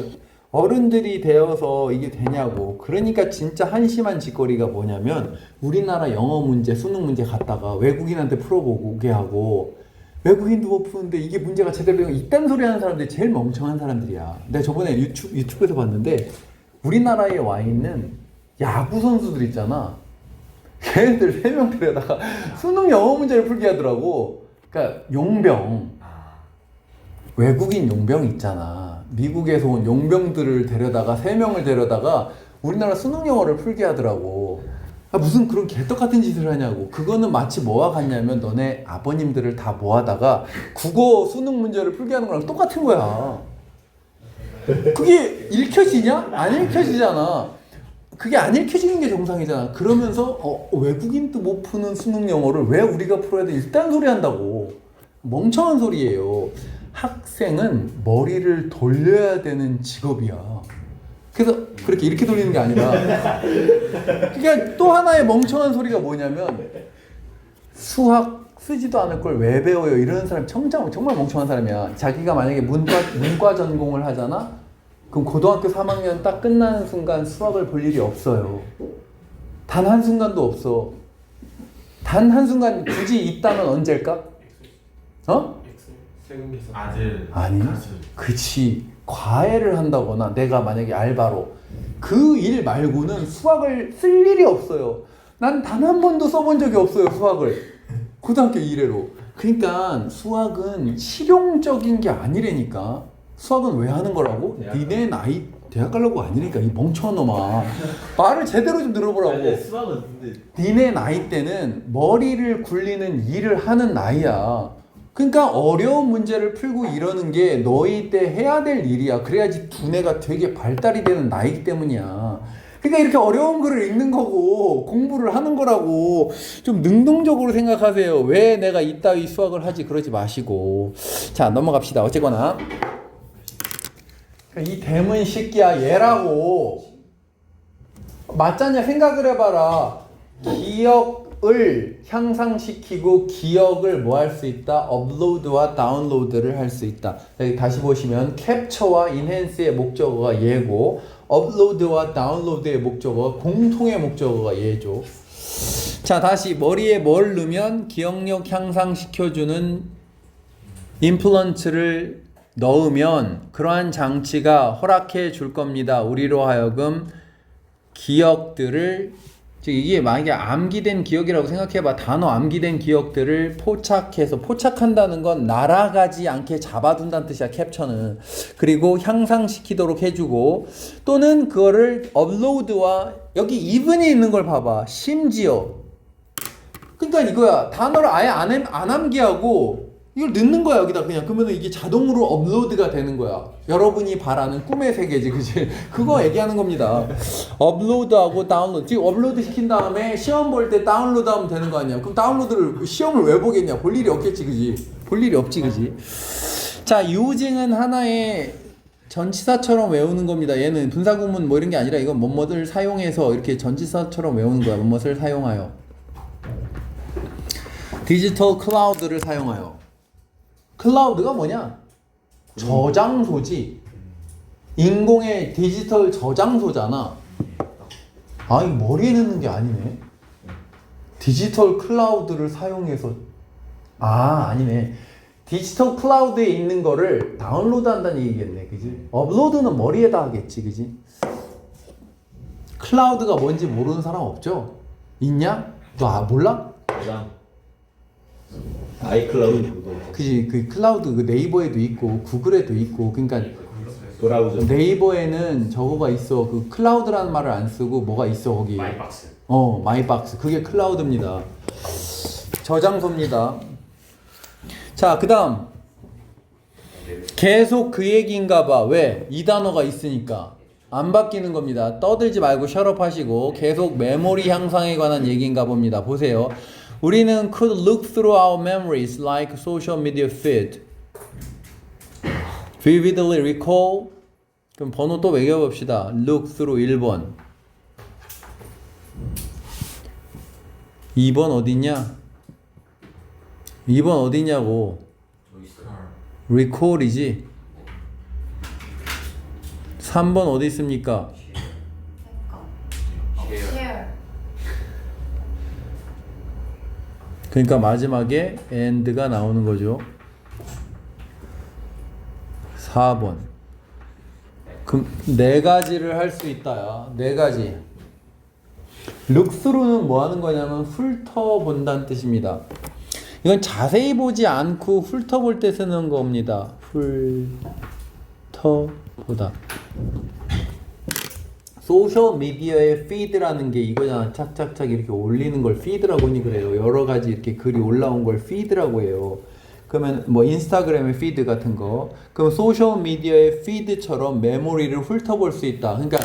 어른들이 되어서 이게 되냐고. 그러니까 진짜 한심한 짓거리가 뭐냐면 우리나라 영어 문제, 수능 문제 갖다가 외국인한테 풀어보게 하고 외국인도 못 푸는데 이게 문제가 제대로 되고 이딴 소리 하는 사람들이 제일 멍청한 사람들이야. 내가 저번에 유튜브에서 봤는데 우리나라에 와 있는 야구 선수들 있잖아. 걔네들 3명 데려다가 수능 영어 문제를 풀게 하더라고. 그러니까 용병, 외국인 용병 있잖아. 미국에서 온 용병들을 데려다가 3명을 데려다가 우리나라 수능 영어를 풀게 하더라고. 무슨 그런 개떡 같은 짓을 하냐고. 그거는 마치 뭐와 같냐면 너네 아버님들을 다 모아다가 국어 수능 문제를 풀게 하는 거랑 똑같은 거야. 그게 읽혀지냐? 안 읽혀지잖아. 그게 안 읽혀지는 게 정상이잖아. 그러면서 외국인도 못 푸는 수능 영어를 왜 우리가 풀어야 돼? 일단 소리 한다고. 멍청한 소리예요. 학생은 머리를 돌려야 되는 직업이야. 그래서 그렇게 이렇게 돌리는 게 아니라 그러니까 또 하나의 멍청한 소리가 뭐냐면 수학 쓰지도 않을 걸 왜 배워요 이러는 사람 정말 멍청한 사람이야. 자기가 만약에 문과 전공을 하잖아. 그럼 고등학교 3학년 딱 끝나는 순간 수학을 볼 일이 없어요. 단 한순간도 없어. 단 한순간 굳이 있다면 언제일까? 어? 세금계산. 아들. 아니, 그치. 과외를 한다거나 내가 만약에 알바로 그 일 말고는 수학을 쓸 일이 없어요. 난 단 한 번도 써본 적이 없어요, 수학을. 고등학교 이래로. 그러니까 수학은 실용적인 게 아니라니까. 수학은 왜 하는 거라고? 니네 나이 대학 가려고 아니니까 이 멍청한 놈아. 말을 제대로 좀 들어보라고. 수학은 근데 니네 나이 때는 머리를 굴리는 일을 하는 나이야. 그러니까 어려운 문제를 풀고 이러는 게 너희 때 해야 될 일이야. 그래야지 두뇌가 되게 발달이 되는 나이기 때문이야. 그러니까 이렇게 어려운 글을 읽는 거고 공부를 하는 거라고. 좀 능동적으로 생각하세요. 왜 내가 이따위 수학을 하지 그러지 마시고. 자, 넘어갑시다. 어쨌거나 이 대문 새끼야 얘라고. 맞잖냐 생각을 해봐라. 기억을 향상시키고 기억을 뭐 할 수 있다? 업로드와 다운로드를 할 수 있다. 여기 다시 보시면 캡처와 인핸스의 목적어가 얘고 업로드와 다운로드의 목적어 공통의 목적어가 얘죠. 자, 다시 머리에 뭘 넣으면 기억력 향상시켜주는 임플란트를 넣으면 그러한 장치가 허락해 줄 겁니다. 우리로 하여금 기억들을, 즉 이게 만약에 암기된 기억이라고 생각해봐. 단어 암기된 기억들을 포착해서, 포착한다는 건 날아가지 않게 잡아둔다는 뜻이야, 캡처는. 그리고 향상시키도록 해주고, 또는 그거를 업로드와, 여기 이분이 있는 걸 봐봐. 심지어. 그러니까 이거야. 단어를 아예 안 암기하고 이걸 넣는 거야 여기다 그냥. 그러면 이게 자동으로 업로드가 되는 거야. 여러분이 바라는 꿈의 세계지, 그치? 그거 얘기하는 겁니다. 업로드하고 다운로드. 지금 업로드 시킨 다음에 시험 볼 때 다운로드 하면 되는 거 아니야? 그럼 다운로드를 시험을 왜 보겠냐? 볼 일이 없겠지, 그지? 볼 일이 없지, 그지? 자, using은 하나의 전치사처럼 외우는 겁니다. 얘는 분사구문 뭐 이런 게 아니라 이건 뭐뭐를 사용해서 이렇게 전치사처럼 외우는 거야. 뭐뭐를 사용하여. 디지털 클라우드를 사용하여. 클라우드가 뭐냐? 저장소지. 인공의 디지털 저장소잖아. 아, 이 머리에 넣는 게 아니네. 디지털 클라우드를 사용해서. 아, 아니네. 디지털 클라우드에 있는 거를 다운로드 한다는 얘기겠네, 그지? 업로드는 머리에다 하겠지, 그지? 클라우드가 뭔지 모르는 사람 없죠? 있냐? 너 몰라? 아이클라우드 그거. 그지? 그 클라우드 그 네이버에도 있고 구글에도 있고. 그러니까 브라우저. 네이버에는 저거가 있어. 그 클라우드라는 말을 안 쓰고 뭐가 있어 거기. 마이박스. 마이박스. 그게 클라우드입니다. 저장소입니다. 자, 그다음 계속 그 얘기인가 봐. 왜? 이 단어가 있으니까 안 바뀌는 겁니다. 떠들지 말고 셧업 하시고 계속 메모리 향상에 관한 얘기인가 봅니다. 보세요. 우리는 could look through our memories like social media feed. Vividly recall. 그럼 번호 또 매겨봅시다. Look through 1번. 2번 어디냐? 2번 어디냐고. recall이지. 3번 어디 있습니까? share. 그러니까 마지막에 and가 나오는 거죠. 4번. 그럼 네 가지를 할 수 있다야. 네 가지. 룩스루는 뭐 하는 거냐면 훑어본다는 뜻입니다. 이건 자세히 보지 않고 훑어볼 때 쓰는 겁니다. 훑어보다. 소셜 미디어의 피드라는 게 이거잖아. 착착착 이렇게 올리는 걸 피드라고 하니 그래요. 여러 가지 이렇게 글이 올라온 걸 피드라고 해요. 그러면 뭐 인스타그램의 피드 같은 거. 그럼 소셜 미디어의 피드처럼 메모리를 훑어볼 수 있다. 그러니까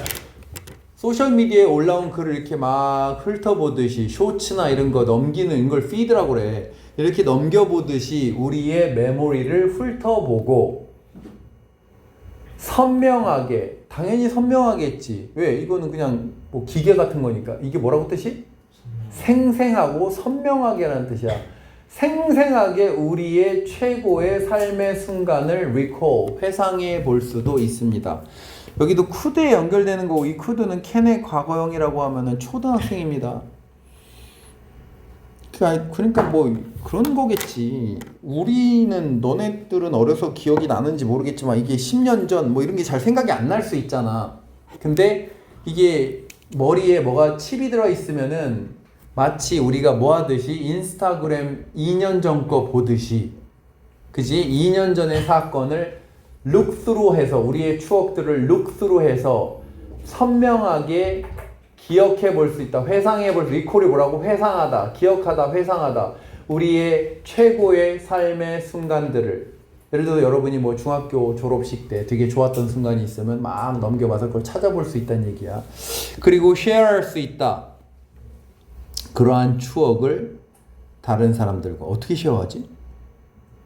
소셜 미디어에 올라온 글을 이렇게 막 훑어보듯이 쇼츠나 이런 거 넘기는 걸 피드라고 그래. 이렇게 넘겨보듯이 우리의 메모리를 훑어보고 선명하게 당연히 선명하겠지. 왜? 이거는 그냥 뭐 기계 같은 거니까. 이게 뭐라고 뜻이? 생생하고 선명하게라는 뜻이야. 생생하게 우리의 최고의 삶의 순간을 recall, 회상해 볼 수도 있습니다. 여기도 could에 연결되는 거고, 이 could는 캔의 과거형이라고 하면은 초등학생입니다. 그러니까 뭐 그런 거겠지. 우리는, 너네들은 어려서 기억이 나는지 모르겠지만 이게 10년 전 뭐 이런 게 잘 생각이 안 날 수 있잖아. 근데 이게 머리에 뭐가 칩이 들어 있으면은 마치 우리가 뭐 하듯이 인스타그램 2년 전 거 보듯이, 그지? 2년 전의 사건을 look through 해서, 우리의 추억들을 look through 해서 선명하게 기억해 볼 수 있다. 회상해 볼 수, 리콜이 뭐라고? 회상하다, 기억하다, 회상하다. 우리의 최고의 삶의 순간들을, 예를 들어 여러분이 뭐 중학교 졸업식 때 되게 좋았던 순간이 있으면 막 넘겨봐서 그걸 찾아볼 수 있다는 얘기야. 그리고 쉐어할 수 있다. 그러한 추억을 다른 사람들과 어떻게 쉐어하지?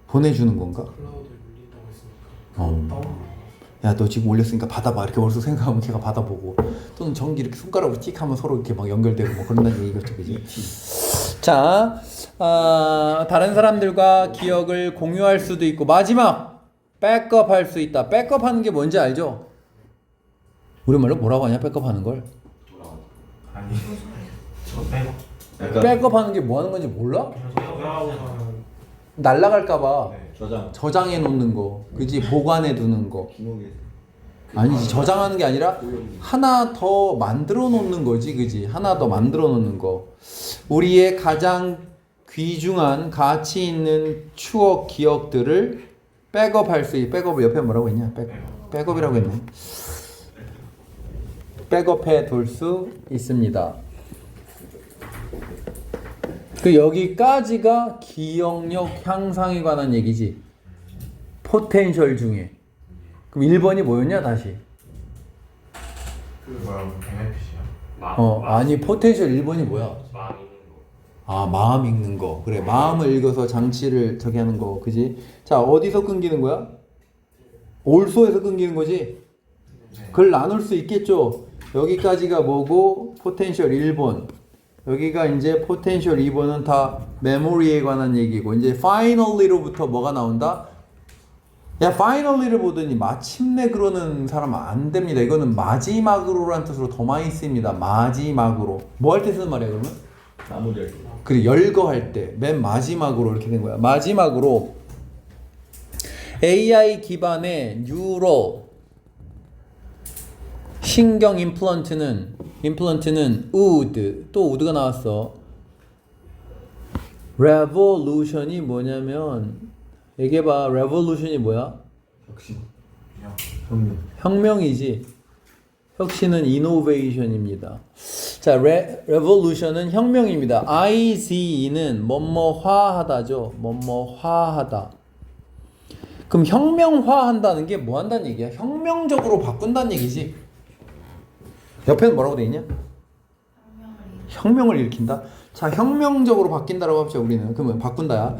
보내주는 건가? 클라우드에 물린다고 했으니까. 야, 너 지금 올렸으니까 받아봐. 이렇게 벌써 생각하면 걔가 받아보고, 또는 전기 이렇게 손가락으로 틱 하면 서로 이렇게 막 연결되고 뭐 그런다는 얘기겠죠, 그지? 자, 다른 사람들과 기억을 공유할 수도 있고, 마지막 백업 할 수 있다. 백업 하는 게 뭔지 알죠? 우리말로 뭐라고 하냐, 백업 하는 걸? 아니 저 빼고 백업 하는 게 뭐 하는 건지 몰라? 클라우드는 날라갈까봐 저장. 저장해 놓는 거, 그지? 보관해 두는 거. 기록에. 아니지, 저장하는 게 아니라 하나 더 만들어 놓는 거지, 그지? 하나 더 만들어 놓는 거. 우리의 가장 귀중한 가치 있는 추억, 기억들을 백업할 수 있. 백업을 옆에 뭐라고 했냐? 백업이라고 했네. 백업해 둘 수 있습니다. 그 여기까지가 기억력 향상에 관한 얘기지. 포텐셜 중에. 그럼 1번이 뭐였냐, 다시? 그 뭐라고 베네핏이야? 아니, 포텐셜 1번이 뭐야? 마음 있는 거. 아, 마음 읽는 거. 그래, 마음을 읽어서 장치를 저기 하는 거, 그지? 자, 어디서 끊기는 거야? 올소에서 끊기는 거지? 그걸 나눌 수 있겠죠? 여기까지가 뭐고, 포텐셜 1번. 여기가 이제 포텐셜 2번은 다 메모리에 관한 얘기고, 이제 finally로부터 뭐가 나온다? 야, finally를 보더니 마침내 그러는 사람 안 됩니다. 이거는 마지막으로라는 뜻으로 더 많이 쓰입니다. 마지막으로. 뭐 할 때 쓰는 말이야, 그러면? 나무들. 그래, 열거할 때 맨 마지막으로 이렇게 된 거야. 마지막으로 AI 기반의 뉴럴 신경 임플란트는 would, 또 would가 나왔어. revolution이 뭐냐면, 얘기해봐. revolution이 뭐야? 혁신. 혁명이지. 혁신은 innovation입니다. 자, revolution은 혁명입니다. ICE는 뭐뭐화하다죠. 뭐뭐화하다. 그럼 혁명화한다는 게 뭐 한다는 얘기야? 혁명적으로 바꾼다는 얘기지. 옆에는 뭐라고 돼 있냐? 혁명을 일으킨다. 자, 혁명적으로 바뀐다라고 합시다, 우리는. 그러면 바꾼다야.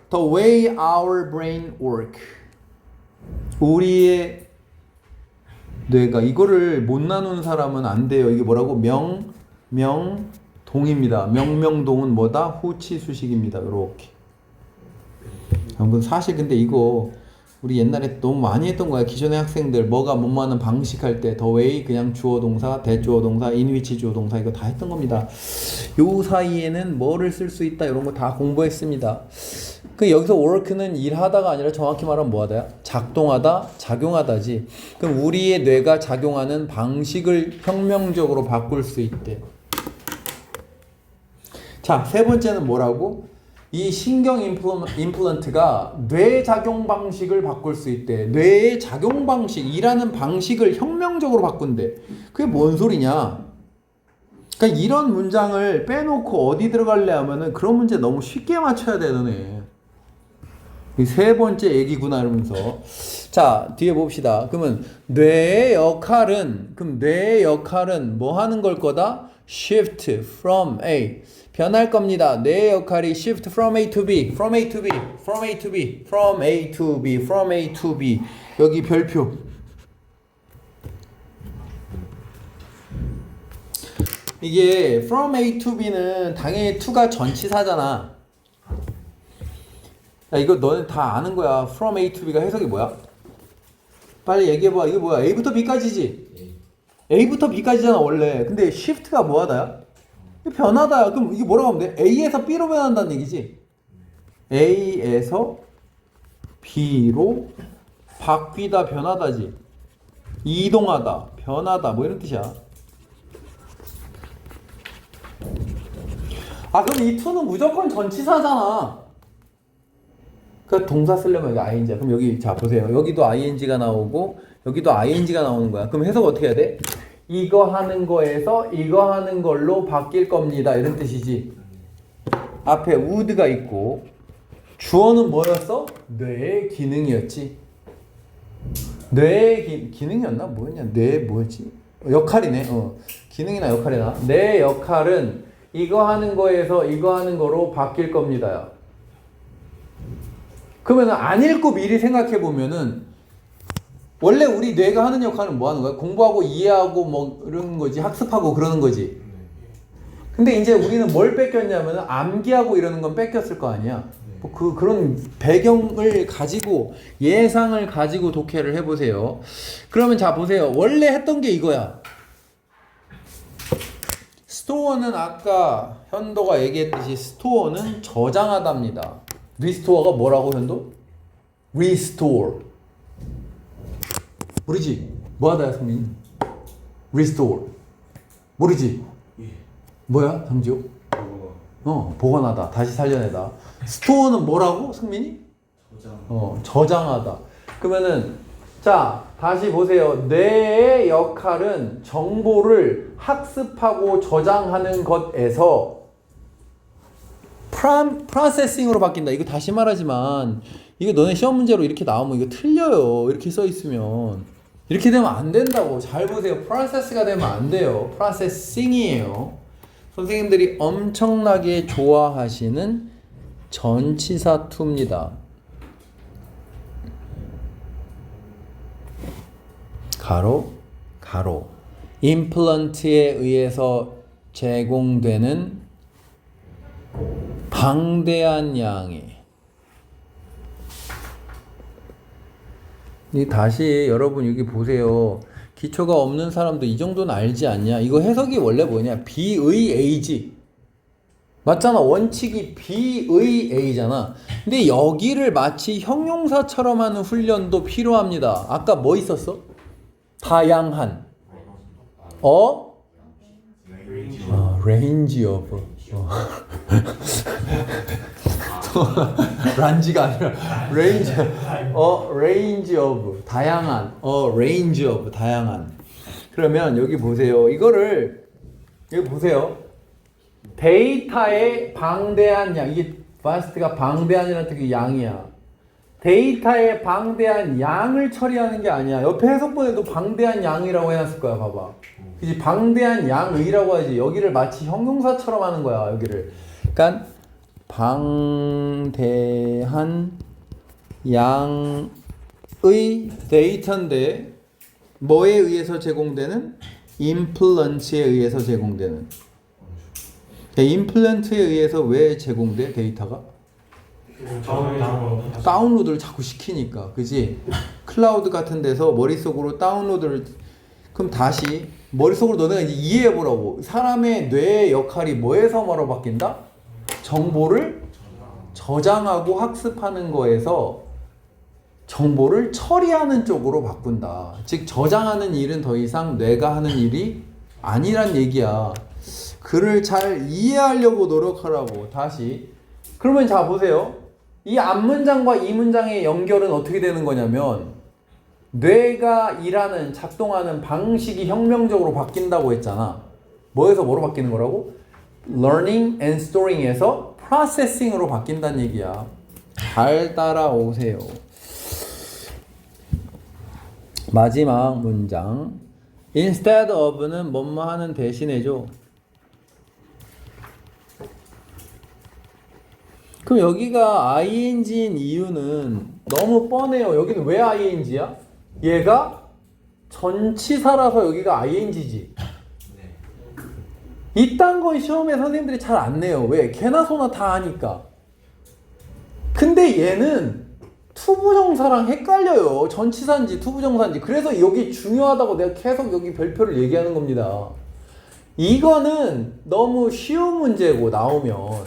The way our brain work. 우리의 뇌가, 이거를 못 나누는 사람은 안 돼요. 이게 뭐라고? 명명동입니다. 명명동은 뭐다? 후치수식입니다. 이렇게. 여러분, 사실 근데 이거 우리 옛날에 너무 많이 했던 거야. 기존의 학생들 뭐가 뭐뭐하는 방식 할 때 the way 그냥 주어 동사, 대주어 동사, in which 주어 동사 이거 다 했던 겁니다. 요 사이에는 뭐를 쓸 수 있다 이런 거 다 공부했습니다. 그 여기서 work는 일하다가 아니라 정확히 말하면 뭐하다야? 작동하다, 작용하다지. 그럼 우리의 뇌가 작용하는 방식을 혁명적으로 바꿀 수 있대. 자, 세 번째는 뭐라고? 이 신경 임플란트가 뇌 작용 방식을 바꿀 수 있대. 뇌의 작용 방식, 일하는 방식을 혁명적으로 바꾼대. 그게 뭔 소리냐? 그러니까 이런 문장을 빼놓고 어디 들어갈래 하면은 그런 문제 너무 쉽게 맞춰야 되네. 이 세 번째 얘기구나 이러면서. 자, 뒤에 봅시다. 그러면 뇌의 역할은, 뭐 하는 걸 거다? Shift from A. 변할 겁니다. 뇌의 역할이 shift from A to B, from A to B, from A to B, from A to B, from A to B. 여기 별표. 이게 from A to B는 당연히 to가 전치사잖아. 야, 이거 너는 다 아는 거야. from A to B가 해석이 뭐야? 빨리 얘기해봐. 이거 뭐야? A부터 B까지지? A부터 B까지잖아 원래. 근데 shift가 뭐하다야? 변하다야. 그럼 이게 뭐라고 하면 돼? A에서 B로 변한다는 얘기지? A에서 B로 바뀌다, 변하다지. 이동하다, 변하다, 뭐 이런 뜻이야. 아, 그럼 이 to는 무조건 전치사잖아. 그 동사 쓰려면 여기 ing야. 그럼 여기 자 보세요. 여기도 ing가 나오고 여기도 ing가 나오는 거야. 그럼 해석 어떻게 해야 돼? 이거 하는 거에서 이거 하는 걸로 바뀔 겁니다. 이런 뜻이지. 앞에 would가 있고 주어는 뭐였어? 뇌의 기능이었지. 뇌의 기능이었나? 뭐였냐? 뇌 뭐였지? 역할이네. 기능이나 역할이나. 내 역할은 이거 하는 거에서 이거 하는 거로 바뀔 겁니다요. 그러면 안 읽고 미리 생각해 보면은 원래 우리 뇌가 하는 역할은 뭐 하는 거야? 공부하고 이해하고 뭐 이런 거지. 학습하고 그러는 거지. 근데 이제 우리는 뭘 뺏겼냐면 암기하고 이러는 건 뺏겼을 거 아니야. 뭐 그런 배경을 가지고 예상을 가지고 독해를 해보세요. 그러면 자 보세요. 원래 했던 게 이거야. 스토어는 아까 현도가 얘기했듯이 스토어는 저장하답니다. 리스토어가 뭐라고 현도? Restore. 모르지? 뭐하다야 성민이? Restore. 모르지? 뭐야 성지호? 보관하다. 다시 살려내다. 스토어는 뭐라고 성민이? 저장하다. 그러면은 자 다시 보세요. 뇌의 역할은 정보를 학습하고 저장하는 것에서 프로세싱으로 바뀐다. 이거 다시 말하지만 이거 너네 시험 문제로 이렇게 나오면 이거 틀려요. 이렇게 써 있으면 이렇게 되면 안 된다고. 잘 보세요. 프로세스가 되면 안 돼요. 프로세싱이에요. 선생님들이 엄청나게 좋아하시는 전치사 투입니다. 가로 임플란트에 의해서 제공되는 방대한 양의 다시 여러분 여기 보세요. 기초가 없는 사람도 이 정도는 알지 않냐? 이거 해석이 원래 뭐냐? B의 A지. 맞잖아. 원칙이 B의 A잖아. 근데 여기를 마치 형용사처럼 하는 훈련도 필요합니다. 아까 뭐 있었어? 다양한. range of. 란지가 아니라 range of 다양한 range of 다양한. 그러면 여기 보세요. 여기 보세요. 데이터의 방대한 양. 이게 vast가 방대한이라는 뜻이 양이야. 데이터의 방대한 양을 처리하는 게 아니야. 옆에 해석본에도 방대한 양이라고 해놨을 거야. 봐봐. 그치? 방대한 양의라고 하지. 여기를 마치 형용사처럼 하는 거야. 여기를. 그러니까 방대한 양의 데이터인데 뭐에 의해서 제공되는? 임플란트에 의해서 제공되는. 임플란트에 의해서 왜 제공돼? 데이터가? 다운로드를 자꾸 시키니까. 그지? 클라우드 같은 데서 머릿속으로 다운로드를. 그럼 다시 머릿속으로 너네가 이제 이해해보라고. 사람의 뇌의 역할이 뭐에서 뭐로 바뀐다? 정보를 저장하고 학습하는 거에서 정보를 처리하는 쪽으로 바꾼다. 즉 저장하는 일은 더 이상 뇌가 하는 일이 아니란 얘기야. 글을 잘 이해하려고 노력하라고. 다시. 그러면 자 보세요. 이 앞문장과 이 문장의 연결은 어떻게 되는 거냐면 뇌가 일하는 작동하는 방식이 혁명적으로 바뀐다고 했잖아. 뭐에서 뭐로 바뀌는 거라고? Learning and Storing에서 Processing으로 바뀐다는 얘기야. 잘 따라오세요. 마지막 문장. Instead of는 뭐뭐 하는 대신해줘. 그럼 여기가 ing인 이유는 너무 뻔해요. 여기는 왜 ing야? 얘가 전치사라서 여기가 ing지. 이딴 건 시험에 선생님들이 잘 안 내요. 왜? 개나 소나 다 아니까. 근데 얘는 투부정사랑 헷갈려요. 전치사인지 투부정사인지. 그래서 여기 중요하다고 내가 계속 여기 별표를 얘기하는 겁니다. 이거는 너무 쉬운 문제고 나오면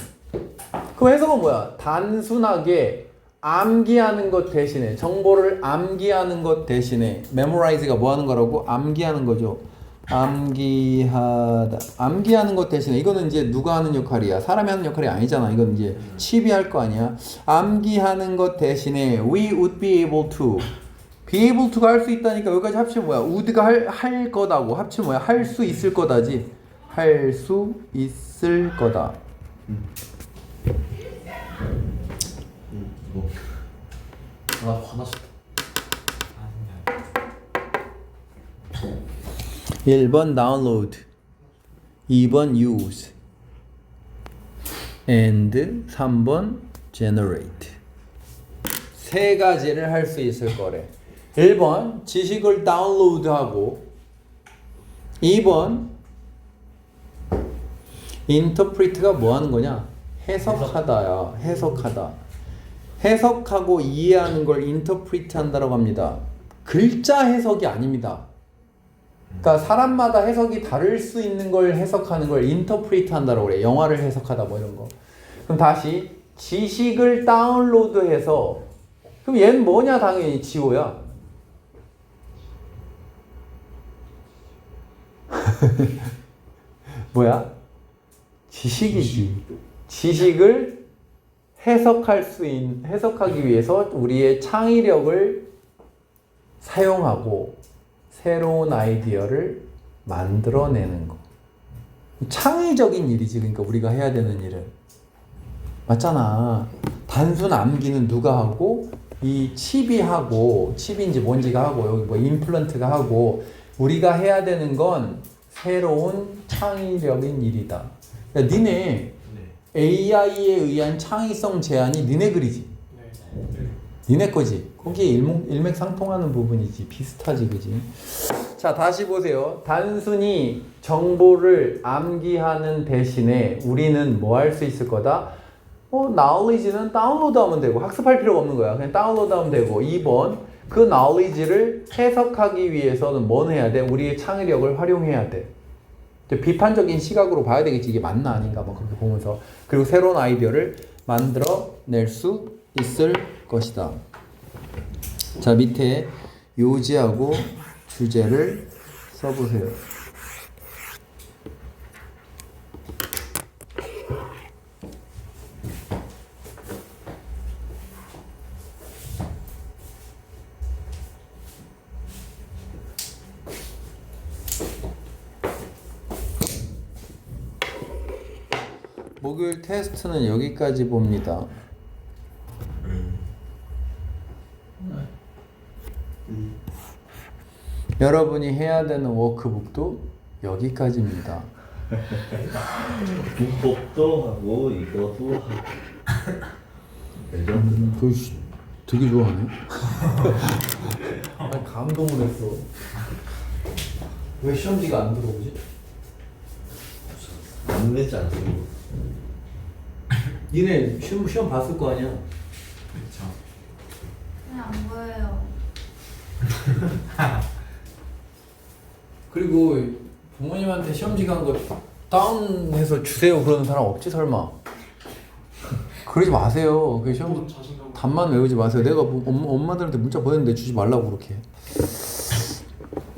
그 해석은 뭐야? 단순하게 암기하는 것 대신에 정보를 암기하는 것 대신에 memorize가 뭐 하는 거라고? 암기하는 거죠. 암기하다. 암기하는 것 대신에 이거는 이제 누가 하는 역할이야? 사람이 하는 역할이 아니잖아. 이건 이제 칩이 할 거 아니야. 암기하는 것 대신에 we would be able to. be able to가 할 수 있다니까 여기까지 합치면 뭐야? would가 할 거다고 합치면 뭐야? 할 수 있을 거다지. 할 수 있을 거다. 아 화났어. 1번 download, 2번 use, and 3번 generate. 세 가지를 할 수 있을 거래. 1번 지식을 다운로드하고 2번 interpret가 뭐 하는 거냐? 해석하다야. 해석하다. 해석하고 이해하는 걸 interpret 한다고 합니다. 글자 해석이 아닙니다. 그러니까 사람마다 해석이 다를 수 있는 걸 해석하는 걸 interpret 한다고 그래. 영화를 해석하다 뭐 이런 거. 그럼 다시 지식을 다운로드해서 그럼 얘는 뭐냐? 당연히 지호야. 뭐야? 지식이지. 지식을 해석하기 위해서 우리의 창의력을 사용하고 새로운 아이디어를 만들어내는 거. 창의적인 일이지. 그러니까 우리가 해야 되는 일은. 맞잖아. 단순 암기는 누가 하고 이 칩이 하고 칩인지 뭔지가 하고 여기 뭐 임플란트가 하고 우리가 해야 되는 건 새로운 창의력인 일이다. 그러니까 니네 AI에 의한 창의성 제안이 니네 글이지. 니네 거지. 거기에 일맥상통하는 부분이지. 비슷하지, 그지? 자, 다시 보세요. 단순히 정보를 암기하는 대신에 우리는 뭐 할 수 있을 거다? knowledge는 다운로드하면 되고 학습할 필요가 없는 거야. 그냥 다운로드하면 되고 2번 그 knowledge를 해석하기 위해서는 뭘 해야 돼? 우리의 창의력을 활용해야 돼. 비판적인 시각으로 봐야 되겠지. 이게 맞나 아닌가 뭐 그렇게 보면서. 그리고 새로운 아이디어를 만들어낼 수 있을 것이다. 자, 밑에 요지하고 주제를 써보세요. 목요일 테스트는 여기까지 봅니다. 여러분이 해야 되는 워크북도 여기까지입니다. 문법도 하고 이것도 하고. 그 되게 좋아하네. 아니, 감동을 했어. 왜 시험지가 안 들어오지? 안 냈지 않습니까? 니네 시험 봤을 거 아니야? 그냥 안 보여요. 그리고 부모님한테 시험지 간 거 다운해서 주세요 그러는 사람 없지 설마? 그러지 마세요. 그 시험 답만 외우지 마세요. 내가 엄마들한테 문자 보냈는데 주지 말라고 그렇게.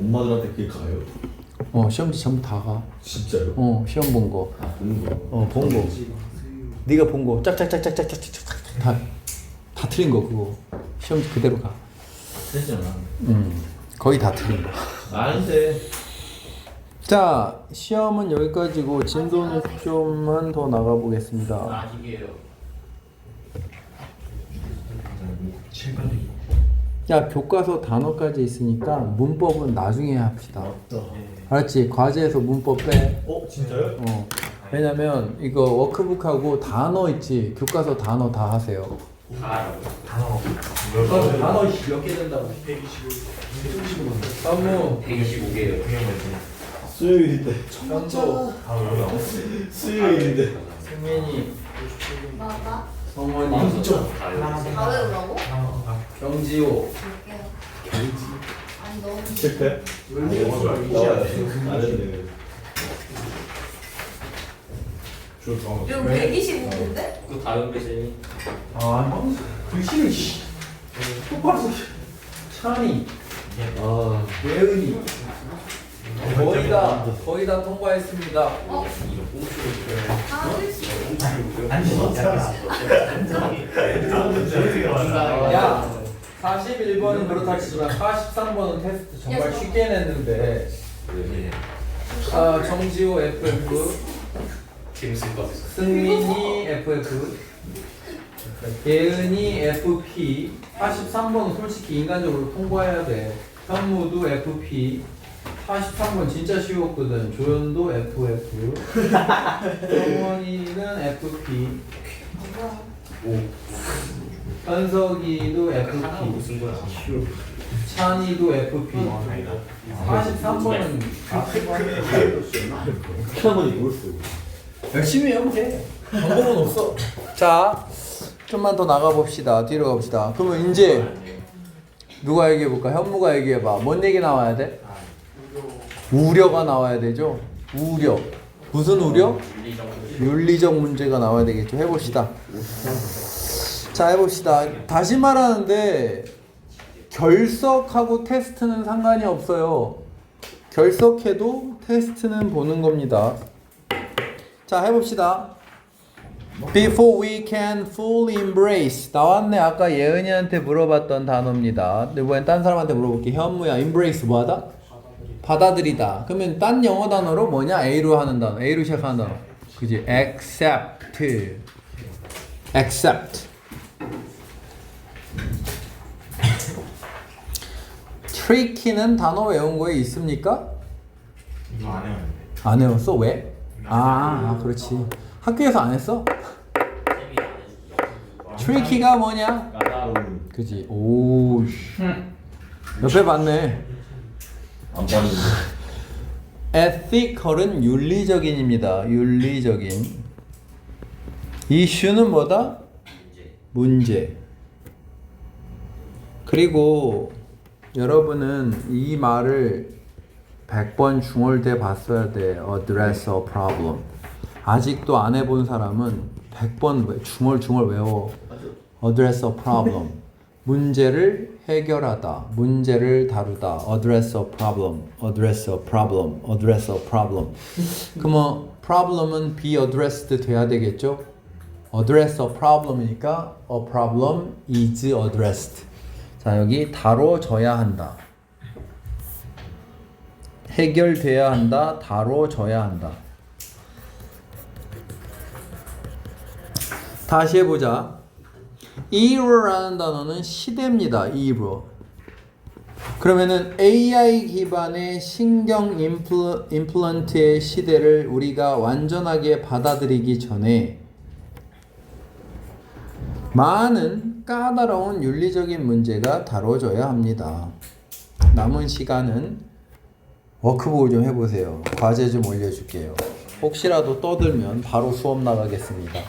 엄마들한테 그게 가요? 시험지 전부 다 가. 진짜요? 시험 본 거. 아, 보는 거. 본 거. 네가 본 거 짝짝짝짝짝짝짝 다 틀린 거 그거. 시험지 그대로 가. 되지 않아? 거의 다 틀린 거. 아는데. 자, 시험은 여기까지고 진도는 좀만 더 나가 보겠습니다. 아직이에요. 야, 교과서 단어까지 있으니까 문법은 나중에 합시다. 알았지? 과제에서 문법 빼. 진짜요? 왜냐면 이거 워크북하고 단어 있지? 교과서 단어 다 하세요. 단어 단어 몇 개 된다고? 125. 125개예요. 수요일인데. 현도, 수요일인데. 승민이, 나 성원이, 다 외우라고? 경지호. 볼게요. 아니 너무 실패? 이거 125인데? 그 다음 배선이 아, 형, 글씨를 씨. 똑바로 써. 찬이, 예은이. 거의 다 통과했습니다. 아 실수. 야, 41번은 그렇다 치지만 43번은 테스트 정말 쉽게 냈는데. 정지호 FF, 재밌을 것 같아요. 승민이 FF, 예은이 FP. 43번은 솔직히 인간적으로 통과해야 돼. 현무도 FP. 43번 진짜 쉬웠거든. 조연도 FF. 성원이는 FP. 현석이도 하나 FP. 무슨 거야? 찬이도 FP. 43번은 시어머니 뭘 쓰고? 열심히 하면 돼. 방법은 없어. 자, 좀만 더 나가봅시다. 뒤로 가봅시다. 그러면 이제 누가 얘기해볼까? 현무가 얘기해봐. 뭔 얘기 나와야 돼? 우려가 나와야 되죠? 우려. 무슨 우려? 윤리적 문제가 나와야 되겠죠? 해봅시다. 자, 해봅시다. 다시 말하는데 결석하고 테스트는 상관이 없어요. 결석해도 테스트는 보는 겁니다. 자, 해봅시다. Before we can fully embrace. 나왔네. 아까 예은이한테 물어봤던 단어입니다. 이번엔 딴 사람한테 물어볼게. 현무야, embrace 뭐하다? 받아들이다. 그러면 딴 영어 단어로 뭐냐? A로 하는 단어. A로 시작하는 단어. 그지? accept. accept. tricky는 단어 외운 거에 있습니까? 이거 안 해요. 안 외웠어? 왜? 그렇지. 학교에서 안 했어? tricky가 뭐냐? 까다로운. 그지? 오, 옆에 봤네. 안 빠는데. ethical은 윤리적인입니다. 윤리적인. issue는 뭐다? 문제. 그리고 여러분은 이 말을 100번 중얼대 봤어야 돼. address a problem. 아직도 안 해본 사람은 100번 중얼 외워. address a problem. 문제를 해결하다. 문제를 다루다. address a problem. address a problem. address a problem. 그러면 problem은 be addressed 돼야 되겠죠? address a problem이니까 a problem is addressed. 자, 여기 다뤄져야 한다. 해결돼야 한다. 다뤄져야 한다. 다시 해보자. era라는 단어는 시대입니다. era. 그러면은 AI 기반의 신경 임플란트의 시대를 우리가 완전하게 받아들이기 전에 많은 까다로운 윤리적인 문제가 다뤄져야 합니다. 남은 시간은 워크북을 좀 해보세요. 과제 좀 올려줄게요. 혹시라도 떠들면 바로 수업 나가겠습니다.